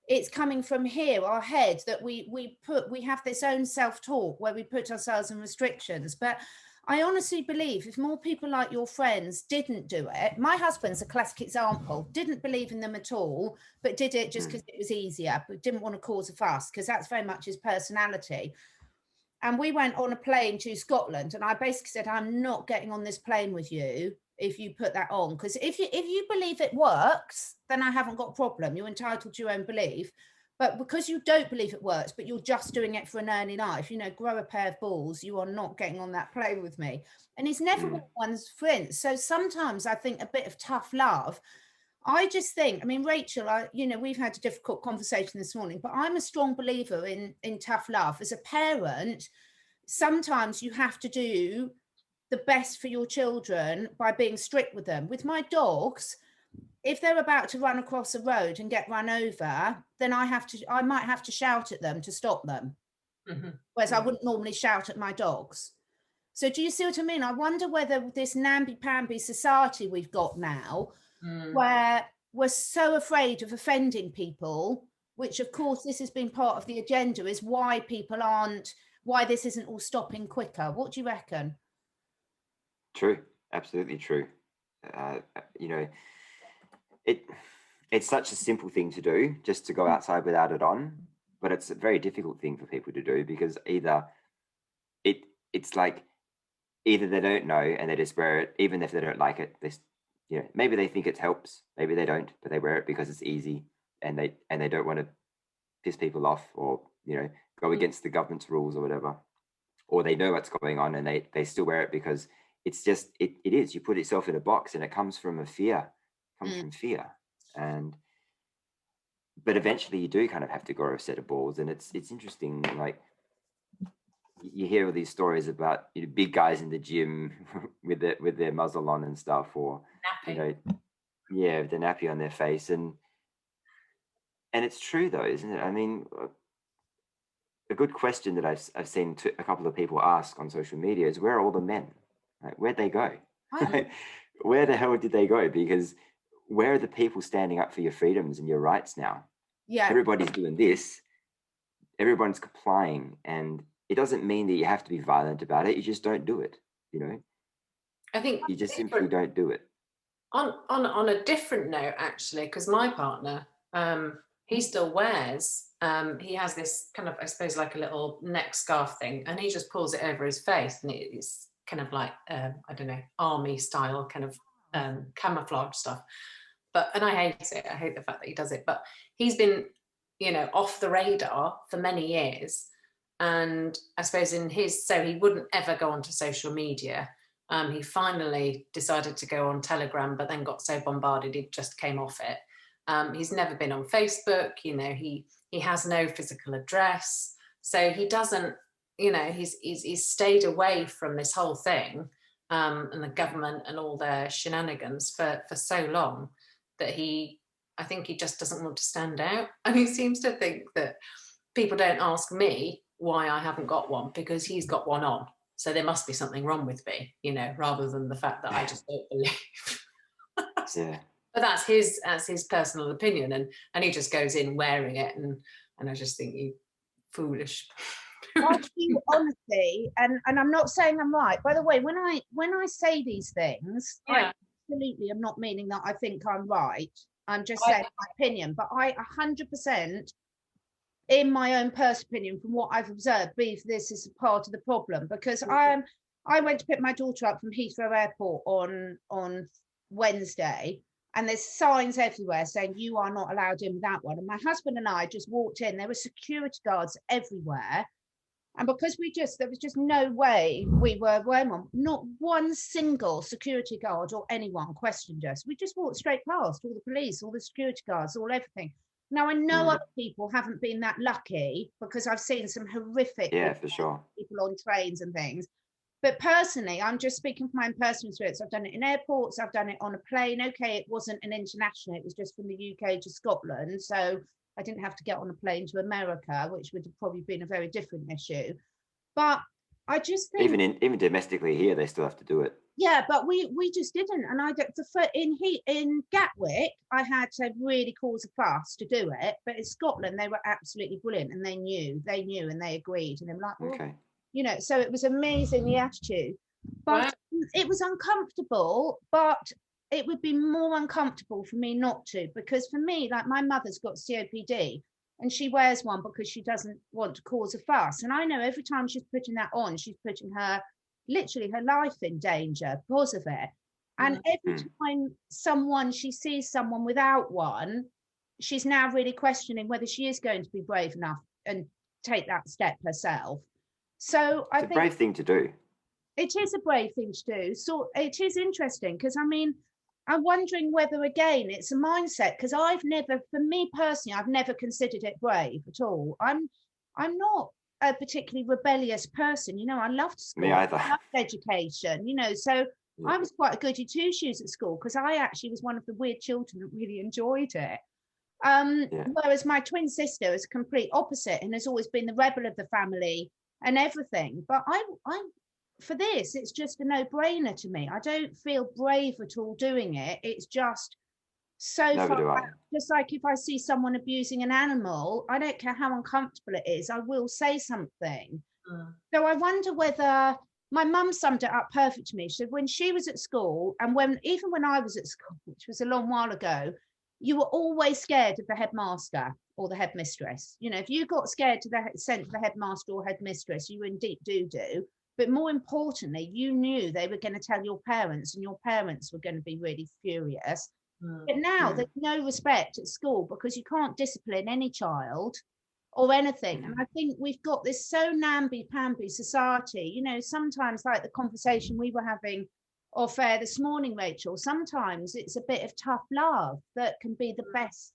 it's coming from here, our head, that we have this own self-talk where we put ourselves in restrictions. But I honestly believe if more people like your friends didn't do it, my husband's a classic example, didn't believe in them at all, but did it just because it was easier, but didn't want to cause a fuss, because that's very much his personality. And we went on a plane to Scotland, and I basically said, I'm not getting on this plane with you if you put that on, because if you believe it works, then I haven't got a problem. You're entitled to your own belief. But because you don't believe it works, but you're just doing it for an early life, you know, grow a pair of balls, you are not getting on that plane with me. And he's never been one's friend. So sometimes I think a bit of tough love. I just think, I mean, Rachel, you know, we've had a difficult conversation this morning, but I'm a strong believer in tough love. As a parent, sometimes you have to do the best for your children by being strict with them. With my dogs, if they're about to run across a road and get run over, then I might have to shout at them to stop them. Whereas I wouldn't normally shout at my dogs. So do you see what I mean? I wonder whether this namby-pamby society we've got now, where we're so afraid of offending people, which of course this has been part of the agenda, is why this isn't all stopping quicker. What do you reckon? True, absolutely true. You know, it's such a simple thing to do, just to go outside without it on, but it's a very difficult thing for people to do, because it's like either they don't know and they just wear it, even if they don't like it. You know, maybe they think it helps, maybe they don't, but they wear it because it's easy, and they don't want to piss people off, or, you know, go against the government's rules or whatever, or they know what's going on and they still wear it because it's just it is, you put yourself in a box, and it comes from fear. And but eventually you do kind of have to grow a set of balls. And it's interesting, like you hear all these stories about, you know, big guys in the gym with their muzzle on and stuff, or nappy. You know, yeah, with the nappy on their face, and it's true though, isn't it? I mean, a good question that I've seen a couple of people ask on social media is, where are all the men? Like, where'd they go? Where the hell did they go? Because where are the people standing up for your freedoms and your rights now? Yeah, everybody's doing this, everyone's complying, and it doesn't mean that you have to be violent about it. You just don't do it, you know. I think you just simply don't do it. On a different note, actually, because my partner, he still wears, he has this kind of, I suppose, like a little neck scarf thing, and he just pulls it over his face, and it's kind of like, I don't know, army style kind of camouflage stuff. And I hate it. I hate the fact that he does it. But he's been, you know, off the radar for many years. And I suppose so he wouldn't ever go onto social media. He finally decided to go on Telegram, but then got so bombarded, he just came off it. He's never been on Facebook. You know, he has no physical address. So he doesn't, you know, he's stayed away from this whole thing, and the government and all their shenanigans for so long, that I think he just doesn't want to stand out. And he seems to think that people don't ask me why I haven't got one, because he's got one on. So there must be something wrong with me, you know, rather than the fact that I just don't believe. Yeah. But that's his personal opinion, and he just goes in wearing it, and I just think, you foolish. Honestly, and I'm not saying I'm right. By the way, when I say these things, yeah, I absolutely am not meaning that I think I'm right. I'm just saying my opinion. But I 100%, in my own personal opinion, from what I've observed, believe this is a part of the problem, because I went to pick my daughter up from Heathrow Airport on Wednesday, and there's signs everywhere saying you are not allowed in without one. And my husband and I just walked in. There were security guards everywhere. And because there was just no way we were wearing one. Not one single security guard or anyone questioned us. We just walked straight past all the police, all the security guards, all everything. Now, I know other people haven't been that lucky, because I've seen some horrific for sure, people on trains and things. But personally, I'm just speaking from my own personal experience. I've done it in airports. I've done it on a plane. Okay, it wasn't an international. It was just from the UK to Scotland. So I didn't have to get on a plane to America, which would have probably been a very different issue. But I just think even domestically here, they still have to do it. yeah, but we just didn't. And I don't in Gatwick, I had to really cause a fuss to do it. But in Scotland, they were absolutely brilliant, and they knew, and they agreed, and they were like, well, Okay. you know, so it was amazing, the attitude. But Wow. it was uncomfortable, but it would be more uncomfortable for me not to, because for me, like my mother's got COPD and she wears one because she doesn't want to cause a fuss. And I know every time she's putting that on, she's putting literally her life in danger because of it. And every time she sees someone without one, she's now really questioning whether she is going to be brave enough and take that step herself. So I think it's a brave thing to do. It is a brave thing to do. So it is interesting because I mean, I'm wondering whether again it's a mindset, because for me personally, I've never considered it brave at all. I'm not a particularly rebellious person, you know. I loved school, Me either. I loved education, you know. So Yeah. I was quite a goody two shoes at school because I actually was one of the weird children that really enjoyed it. Whereas my twin sister is complete opposite and has always been the rebel of the family and everything. But I for this, it's just a no-brainer to me. I don't feel brave at all doing it. It's just so Never do far I. back. Just like if I see someone abusing an animal, I don't care how uncomfortable it is, I will say something. So I wonder whether my mum summed it up perfect to me. She said when she was at school, and even when I was at school, which was a long while ago, you were always scared of the headmaster or the headmistress. You know, if you got scared sent to the headmaster or headmistress, you were in deep doo-doo. But more importantly, you knew they were going to tell your parents, and your parents were going to be really furious. But now there's no respect at school because you can't discipline any child or anything. And I think we've got this so namby-pamby society. You know, sometimes like the conversation we were having off air this morning, Rachel, sometimes it's a bit of tough love that can be the best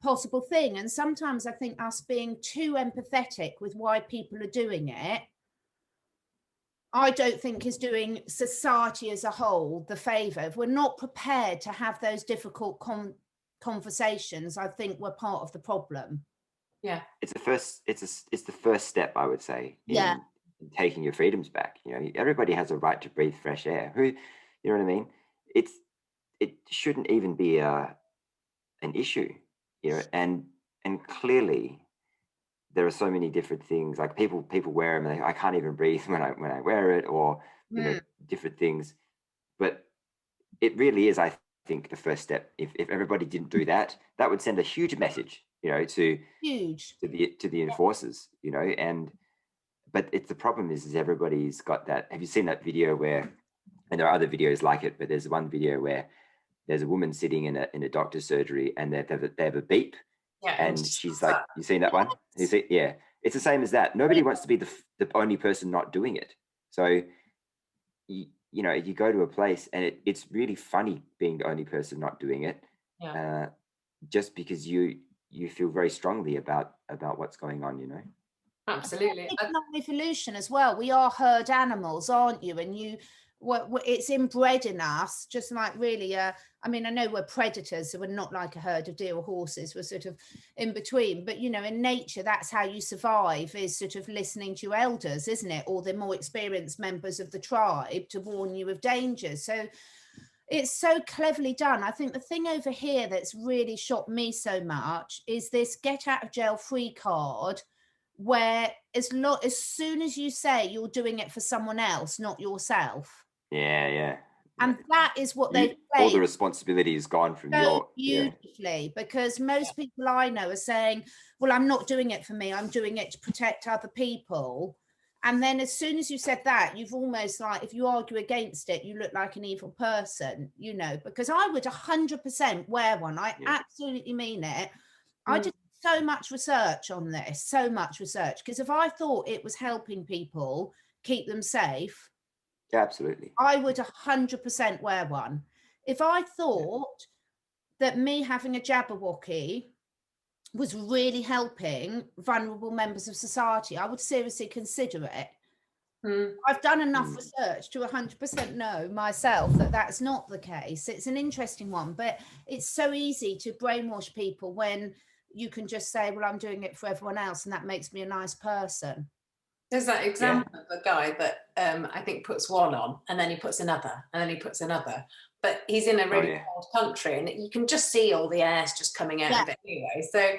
possible thing. And sometimes I think us being too empathetic with why people are doing it, I don't think is doing society as a whole the favour. If we're not prepared to have those difficult conversations, I think we're part of the problem. Yeah, it's the first step, I would say, in taking your freedoms back. You know, everybody has a right to breathe fresh air. You know what I mean? It shouldn't even be an issue, you know. And clearly there are so many different things, like people wear them and I can't even breathe when I wear it, or you know, different things. But it really is, I think, the first step. If everybody didn't do that, that would send a huge message, you know, to the enforcers, you know. But it's the problem is everybody's got that. Have you seen that video where, and there are other videos like it, but there's one video where there's a woman sitting in a doctor's surgery and they have a beep. Yeah, and she's like, you seen that one? You see, yeah, it's the same as that. Nobody wants to be the only person not doing it. So, you know, you go to a place and it's really funny being the only person not doing it, just because you feel very strongly about what's going on, you know. Absolutely. It's not evolution as well. We are herd animals, aren't you? And it's inbred in us, just like really I mean, I know we're predators, so we're not like a herd of deer or horses, we're sort of in between, but you know, in nature, that's how you survive, is sort of listening to your elders, isn't it, or the more experienced members of the tribe to warn you of dangers. So it's so cleverly done. I think the thing over here that's really shocked me so much is this get out of jail free card, where as soon as you say you're doing it for someone else, not yourself. Yeah. And that is what they've played. All the responsibility is gone from so beautifully, because most people I know are saying, well, I'm not doing it for me, I'm doing it to protect other people. And then as soon as you said that, you've almost, like, if you argue against it, you look like an evil person, you know, because I would 100% wear one. I absolutely mean it. I did so much research on this, so much research, because if I thought it was helping people keep them safe, absolutely, I would 100% wear one. If I thought that me having a Jabberwocky was really helping vulnerable members of society, I would seriously consider it. I've done enough research to 100% know myself that that's not the case. It's an interesting one, but it's so easy to brainwash people when you can just say, well, I'm doing it for everyone else and that makes me a nice person. There's that example of a guy that I think puts one on, and then he puts another, and then he puts another. But he's in a really cold country, and you can just see all the air's just coming out of it anyway. So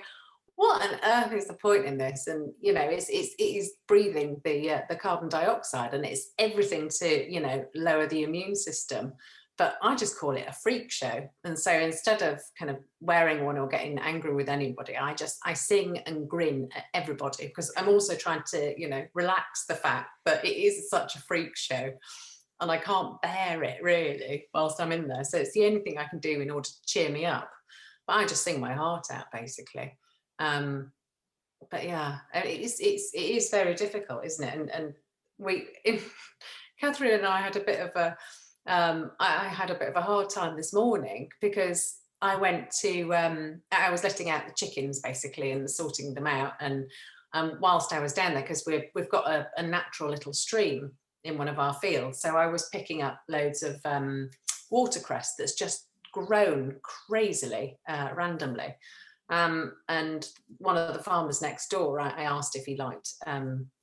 what on earth is the point in this? And you know, it is breathing the carbon dioxide, and it's everything to lower the immune system. But I just call it a freak show. And so instead of kind of wearing one or getting angry with anybody, I sing and grin at everybody, because I'm also trying to, relax the fact that it is such a freak show and I can't bear it really whilst I'm in there. So it's the only thing I can do in order to cheer me up. But I just sing my heart out basically. But yeah, it is very difficult, isn't it? And Catherine and I had a bit of a, I had a bit of a hard time this morning because I went to, I was letting out the chickens basically and sorting them out. And whilst I was down there, because we've got a natural little stream in one of our fields. So I was picking up loads of watercress that's just grown crazily, randomly. And one of the farmers next door, I asked if he liked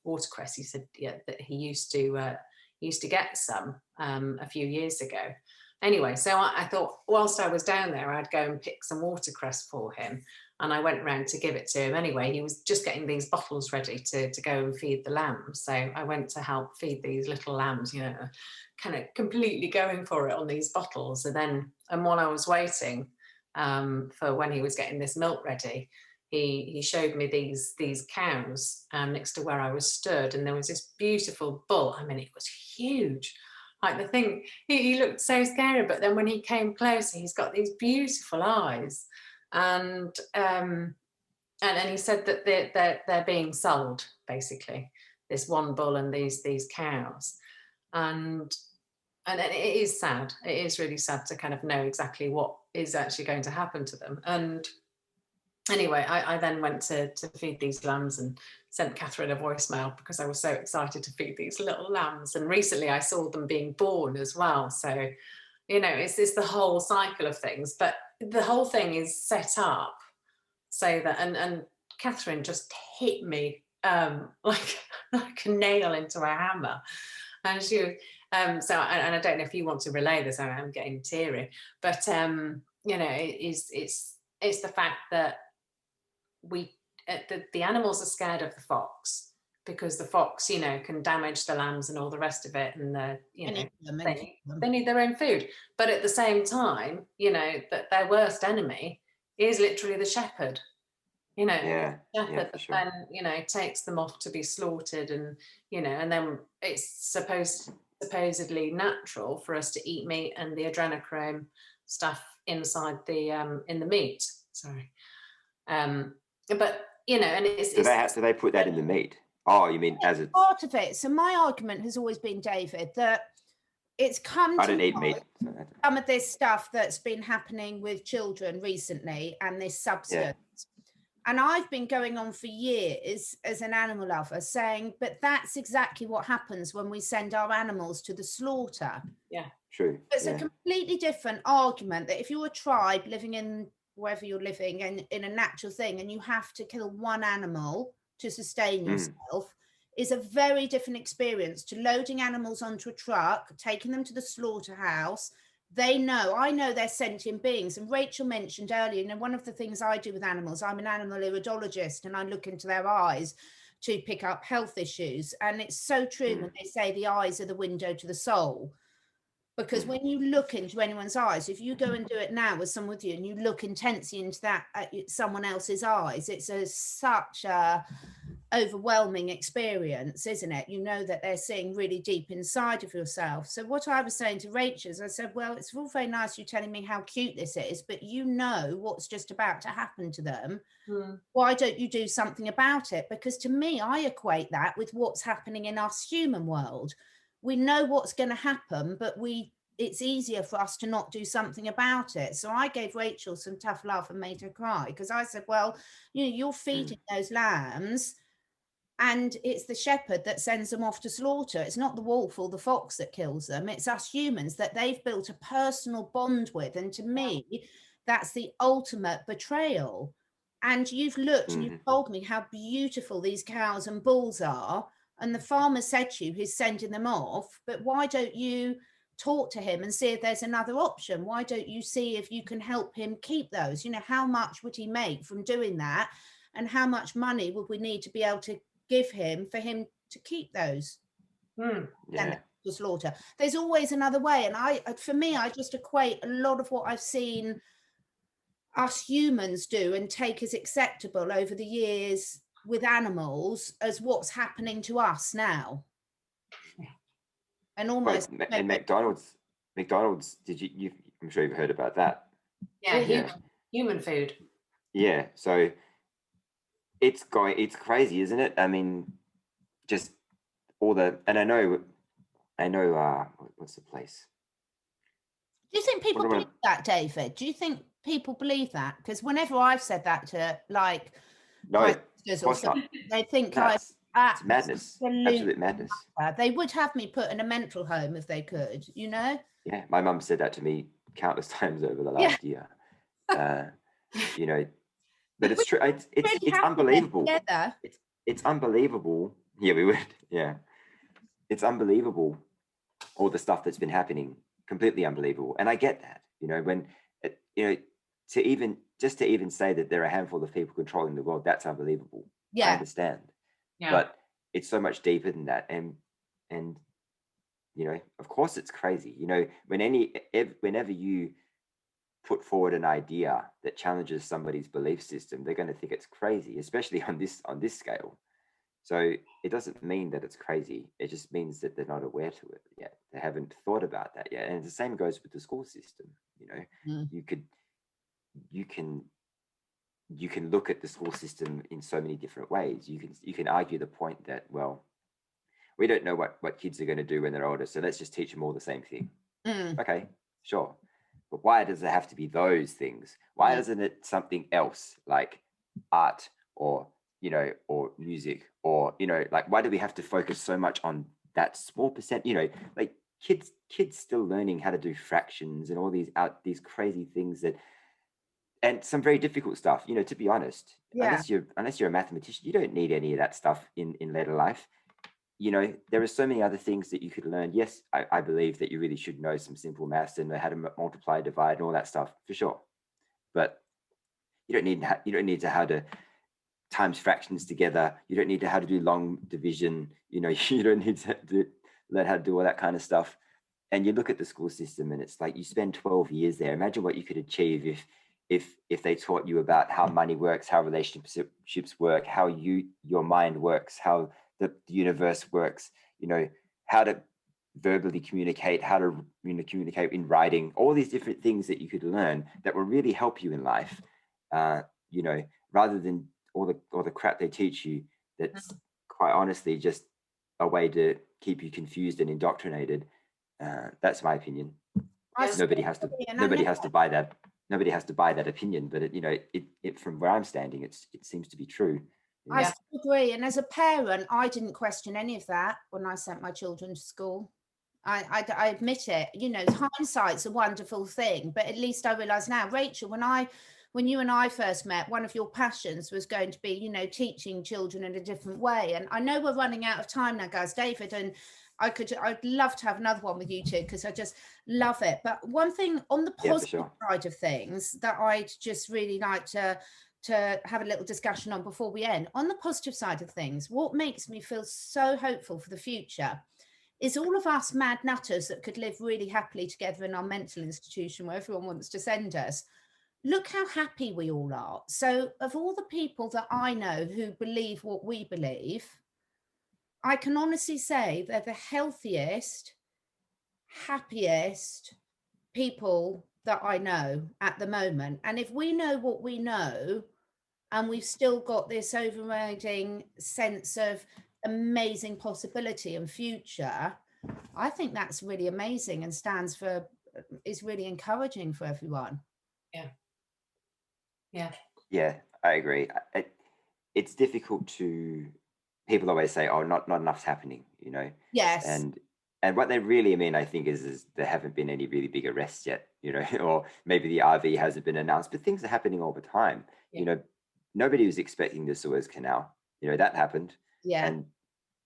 watercress. He said, yeah, that he used to get some a few years ago. Anyway, so I thought whilst I was down there, I'd go and pick some watercress for him. And I went round to give it to him. Anyway, he was just getting these bottles ready to go and feed the lambs. So I went to help feed these little lambs, kind of completely going for it on these bottles. And while I was waiting for when he was getting this milk ready, he showed me these cows next to where I was stood, and there was this beautiful bull. I mean, it was huge. Like the thing, he looked so scary, but then when he came closer, he's got these beautiful eyes, and he said that they're being sold basically, this one bull and these cows, and it is sad. It is really sad to kind of know exactly what is actually going to happen to them. And anyway, I then went to feed these lambs and sent Catherine a voicemail because I was so excited to feed these little lambs. And recently I saw them being born as well. So, it's the whole cycle of things. But the whole thing is set up so that, and Catherine just hit me like a nail into a hammer. And she was, so, and I don't know if you want to relay this, I'm getting teary, but, it's the fact that the animals are scared of the fox because the fox, can damage the lambs and all the rest of it, and they need their own food. But at the same time, that their worst enemy is literally the shepherd. The shepherd that sure. then takes them off to be slaughtered, and and then it's supposedly natural for us to eat meat and the adrenochrome stuff inside the in the meat. Sorry. But and do they put that in the meat? Oh, you mean as it's part of it? So my argument has always been, David, that it's come to I don't eat meat. Some of this stuff that's been happening with children recently, and this substance. And I've been going on for years as an animal lover saying, but that's exactly what happens when we send our animals to the slaughter. Yeah, true. It's a completely different argument that if you're a tribe living in wherever you're living and in a natural thing, and you have to kill one animal to sustain yourself, is a very different experience to loading animals onto a truck, taking them to the slaughterhouse. I know they're sentient beings. And Rachel mentioned earlier, one of the things I do with animals, I'm an animal iridologist, and I look into their eyes to pick up health issues. And it's so true when they say the eyes are the window to the soul. Because when you look into anyone's eyes, if you go and do it now with someone with you and you look intensely into someone else's eyes, it's such a overwhelming experience, isn't it? That they're seeing really deep inside of yourself. So what I was saying to Rachel is I said, well, it's all very nice you telling me how cute this is, but what's just about to happen to them. Why don't you do something about it? Because to me, I equate that with what's happening in our human world. We know what's going to happen, but it's easier for us to not do something about it. So I gave Rachel some tough love and made her cry, because I said, well, you're feeding those lambs, and it's the shepherd that sends them off to slaughter. It's not the wolf or the fox that kills them. It's us humans that they've built a personal bond with. And to me, that's the ultimate betrayal. And you've looked and you've told me how beautiful these cows and bulls are. and the farmer said to you he's sending them off, but why don't you talk to him and see if there's another option? Why don't you see if you can help him keep those? You know, how much would he make from doing that, and how much money would we need to be able to give him for him to keep those? Yeah. To slaughter. There's always another way, and for me, I just equate a lot of what I've seen us humans do and take as acceptable over the years with animals as what's happening to us now. And almost and McDonald's, I'm sure you've heard about that. Yeah, human food. Yeah, so it's crazy, isn't it? I mean, just all the, and I know what's the place? Do you think people believe that, David? Do you think people believe that? Because whenever I've said that to like no, of course not. They think it's madness, absolute madness. They would have me put in a mental home if they could, you know? Yeah, my mum said that to me countless times over the last year. You know, but it's true. It's unbelievable. It's unbelievable. Yeah, we would. Yeah, it's unbelievable. All the stuff that's been happening, completely unbelievable. And I get that. You know, when you know, to even say that there are a handful of people controlling the world, that's unbelievable. I understand. Yeah. But it's so much deeper than that. And you know, of course it's crazy. You know, whenever you put forward an idea that challenges somebody's belief system, they're going to think it's crazy, especially on this scale. So it doesn't mean that it's crazy. It just means that they're not aware to it yet. They haven't thought about that yet. And the same goes with the school system. You know, you can look at the school system in so many different ways. You can argue the point that, well, we don't know what kids are going to do when they're older, so let's just teach them all the same thing. Okay, sure. But why does it have to be those things? Why isn't it something else like art or, you know, or music, or, you know, like, why do we have to focus so much on that small percent? You know, like kids still learning how to do fractions and all these crazy things and some very difficult stuff, you know, to be honest. Unless you're a mathematician, you don't need any of that stuff in later life. You know, there are so many other things that you could learn. Yes, I believe that you really should know some simple maths and know how to multiply, divide, and all that stuff, for sure. But you don't need to how to times fractions together. You don't need to how to do long division. You know, you don't need to learn how to do all that kind of stuff. And you look at the school system, and it's like you spend 12 years there. Imagine what you could achieve if they taught you about how money works, how relationships work, how your mind works, how the universe works, you know, how to verbally communicate, how to communicate in writing, all these different things that you could learn that will really help you in life, you know, rather than all the crap they teach you that's quite honestly just a way to keep you confused and indoctrinated. That's my opinion. Nobody has to buy that. Nobody has to buy that opinion, but it from where I'm standing, it seems to be true. I still agree. And as a parent, I didn't question any of that when I sent my children to school. I admit it. You know, hindsight's a wonderful thing, but at least I realise now, Rachel, when you and I first met, one of your passions was going to be, you know, teaching children in a different way. And I know we're running out of time now, guys. David, and I'd love to have another one with you two, because I just love it. But one thing on the positive side of things that I'd just really like to have a little discussion on before we end, on the positive side of things, what makes me feel so hopeful for the future is all of us mad nutters that could live really happily together in our mental institution where everyone wants to send us. Look how happy we all are. So of all the people that I know who believe what we believe, I can honestly say they're the healthiest, happiest people that I know at the moment. And if we know what we know, and we've still got this overriding sense of amazing possibility and future, I think that's really amazing and is really encouraging for everyone. Yeah, I agree. It's difficult people always say, oh, not enough's happening, you know. Yes. And what they really mean, I think, is there haven't been any really big arrests yet, you know, or maybe the RV hasn't been announced, but things are happening all the time. You know, nobody was expecting the Suez Canal, you know, that happened. Yeah. And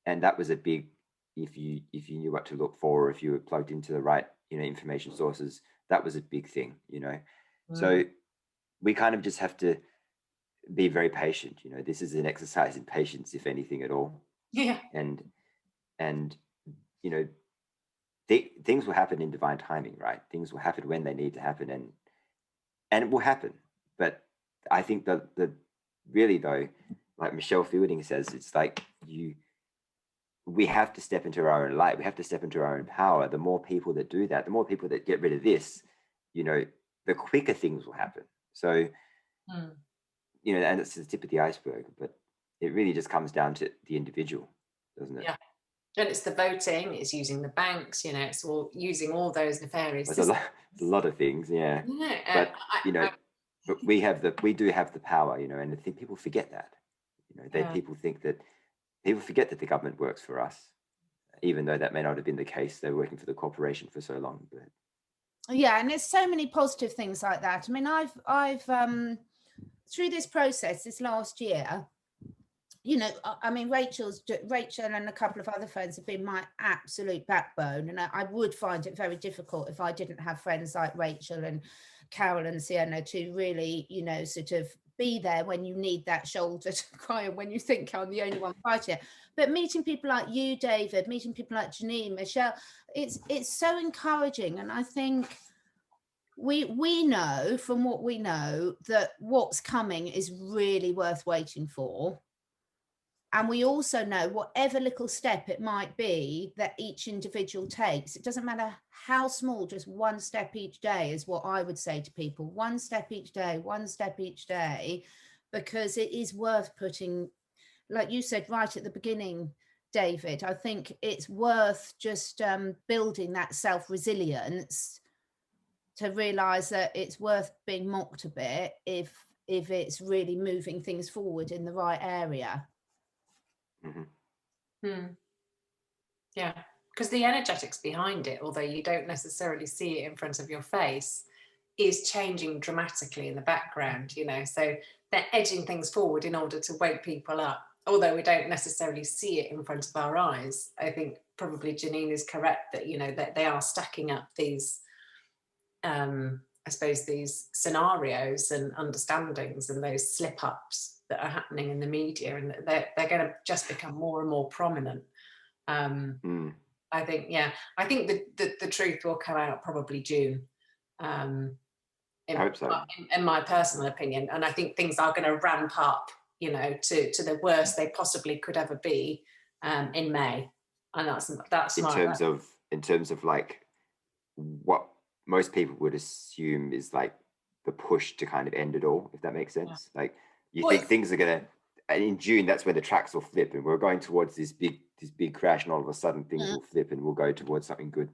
and that was a big, if you knew what to look for, or if you were plugged into the right, you know, information sources, that was a big thing, you know. So we kind of just have to be very patient, you know. This is an exercise in patience, if anything at all. Yeah. And you know, things will happen in divine timing, right? Things will happen when they need to happen, and it will happen. But I think that the really though, like Michelle Fielding says, it's like we have to step into our own light. We have to step into our own power. The more people that do that, the more people that get rid of this, you know, the quicker things will happen. So, you know, and it's the tip of the iceberg, but it really just comes down to the individual, doesn't it? Yeah. And it's the voting, it's using the banks, you know, it's all using all those nefarious. There's a lot of things, yeah. But you know, but we do have the power, you know, and I think people forget that. You know, people forget that the government works for us, even though that may not have been the case. They're working for the corporation for so long. But yeah, and there's so many positive things like that. I mean, I've through this process this last year, you know, I mean, Rachel and a couple of other friends have been my absolute backbone, and I would find it very difficult if I didn't have friends like Rachel and Carol and Sienna to really, you know, sort of be there when you need that shoulder to cry on, when you think I'm the only one fighting it. But meeting people like you, David, meeting people like Janine, Michelle, it's so encouraging. And I think we know from what we know that what's coming is really worth waiting for. And we also know whatever little step it might be that each individual takes, it doesn't matter how small, just one step each day is what I would say to people. One step each day, one step each day, because it is worth putting, like you said right at the beginning, David, I think it's worth just building that self-resilience to realize that it's worth being mocked a bit if it's really moving things forward in the right area. Yeah, because the energetics behind it, although you don't necessarily see it in front of your face, is changing dramatically in the background, you know. So they're edging things forward in order to wake people up, although we don't necessarily see it in front of our eyes. I think probably Janine is correct that, you know, that they are stacking up these I suppose these scenarios and understandings and those slip-ups that are happening in the media, and they're going to just become more and more prominent. I think, I think the truth will come out probably June. I hope so. In my personal opinion, and I think things are going to ramp up, you know, to the worst they possibly could ever be in May, and that's in terms of like what most people would assume is like the push to kind of end it all, if that makes sense. Like you think things are gonna, and in June that's where the tracks will flip, and we're going towards this big crash, and all of a sudden things will flip and we'll go towards something good.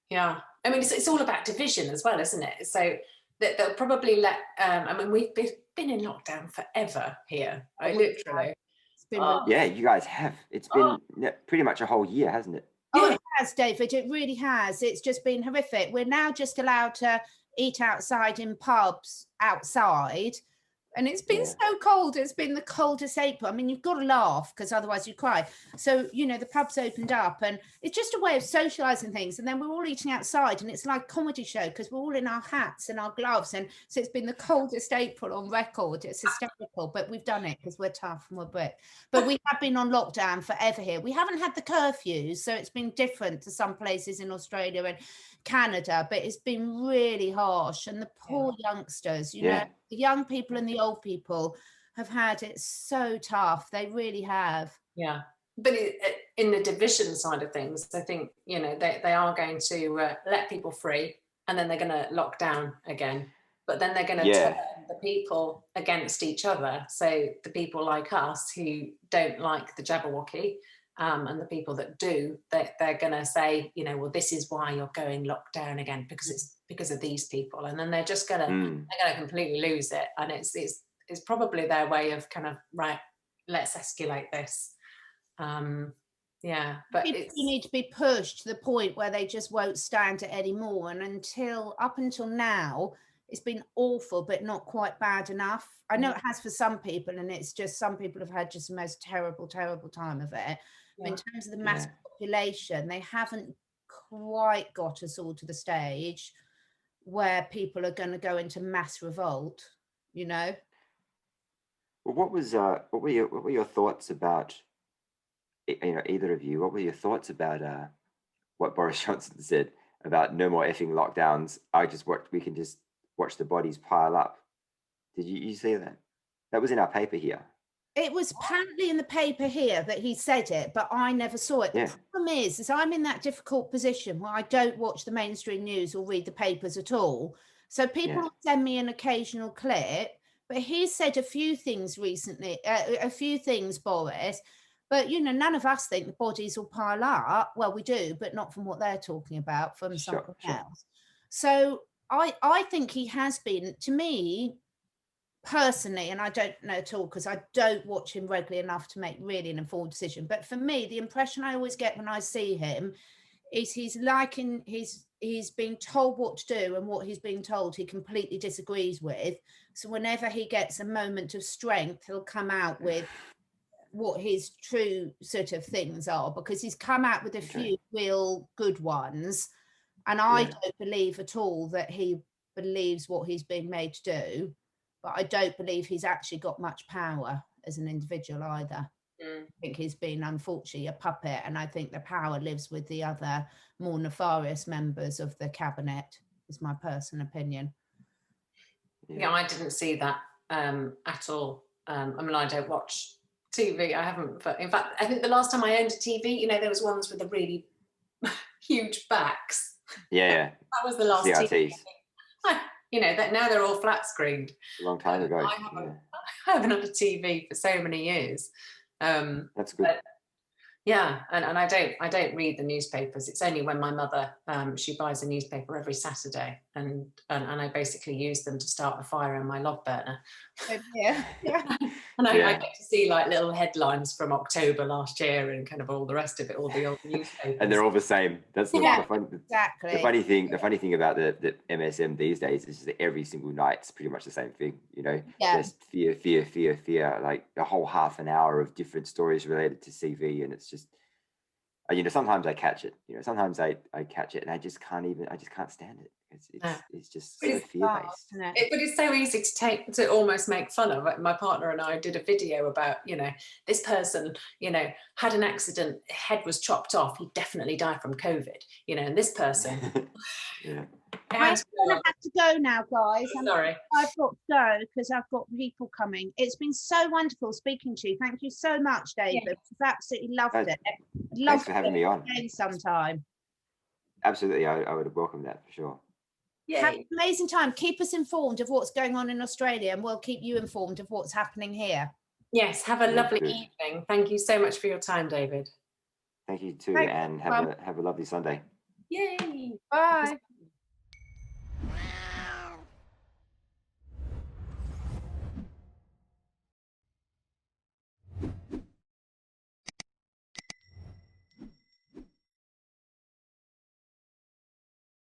Yeah, I mean it's all about division as well, isn't it? So they'll probably let I mean we've been in lockdown forever here, literally. Yeah, you guys have. It's been pretty much a whole year, hasn't it? Oh, it has, David. It really has. It's just been horrific. We're now just allowed to eat outside in pubs outside. And it's been so cold. It's been the coldest April. I mean, you've got to laugh because otherwise you cry. So, you know, the pubs opened up and it's just a way of socializing things. And then we're all eating outside and it's like a comedy show because we're all in our hats and our gloves. And so it's been the coldest April on record. It's hysterical, but we've done it because we're tough and we're Brit. But we have been on lockdown forever here. We haven't had the curfews. So it's been different to some places in Australia and Canada, but it's been really harsh. And the poor youngsters, you know, the young people and the old people have had it so tough. They really have. Yeah. But in the division side of things, I think, you know, they are going to let people free and then they're going to lock down again. But then they're going to turn the people against each other. So the people like us who don't like the Jabberwocky and the people that do, they're going to say, you know, well, this is why you're going lockdown again, because it's because of these people. And then they're just going to, they're going to completely lose it. And it's probably their way of kind of, right, let's escalate this. But people need to be pushed to the point where they just won't stand it anymore. And up until now, it's been awful, but not quite bad enough. I know it has for some people, and it's just some people have had just the most terrible time of it. in terms of the mass population, they haven't quite got us all to the stage where people are going to go into mass revolt, you know. Well, what were your thoughts about, either of you? What were your thoughts about what Boris Johnson said about no more effing lockdowns? We can just watch the bodies pile up. Did you see that? That was in our paper here. It was apparently in the paper here that he said it, but I never saw it. The problem is I'm in that difficult position where I don't watch the mainstream news or read the papers at all. So people will send me an occasional clip, but he said a few things recently, Boris, but, none of us think the bodies will pile up. Well, we do, but not from what they're talking about, from something else. So I think he has been, to me, personally, and I don't know at all because I don't watch him regularly enough to make really an informed decision, but for me, the impression I always get when I see him is he's being told what to do, and what he's being told he completely disagrees with. So whenever he gets a moment of strength, he'll come out with what his true sort of things are, because he's come out with a few real good ones, and I don't believe at all that he believes what he's being made to do. But I don't believe he's actually got much power as an individual either. I think he's been, unfortunately, a puppet, and I think the power lives with the other more nefarious members of the cabinet, is my personal opinion. Yeah, I didn't see that at all. I mean, I don't watch TV. I haven't, but in fact, I think the last time I owned a TV, there was ones with the really huge backs. Yeah. That was the last CRTs. TV. That now they're all flat screened. A long time ago. I haven't had a TV for so many years. That's good. But, and I don't read the newspapers. It's only when my mother she buys a newspaper every Saturday, and I basically use them to start a fire in my log burner. And I get to see like little headlines from October last year and kind of all the rest of it, all the old newspapers. And they're all the same. That's the exactly. The funny thing about the MSM these days is that every single night's pretty much the same thing. Just fear. Like a whole half an hour of different stories related to CV, and it's just, sometimes I catch it. Sometimes I catch it, and I just can't stand it. It's just so fear-based. But it's so easy to almost make fun of. My partner and I did a video about, this person, had an accident, head was chopped off, he definitely died from COVID, and this person. I'm going to have to go now, guys. Sorry. I've got to go because I've got people coming. It's been so wonderful speaking to you. Thank you so much, David. I've absolutely loved it. Thanks for having me on. Again sometime. Absolutely. I would welcome that for sure. Have an amazing time. Keep us informed of what's going on in Australia, and we'll keep you informed of what's happening here. Yes, have a lovely evening. Thank you so much for your time, David. Thank you too, and have a lovely Sunday. Yay. Bye.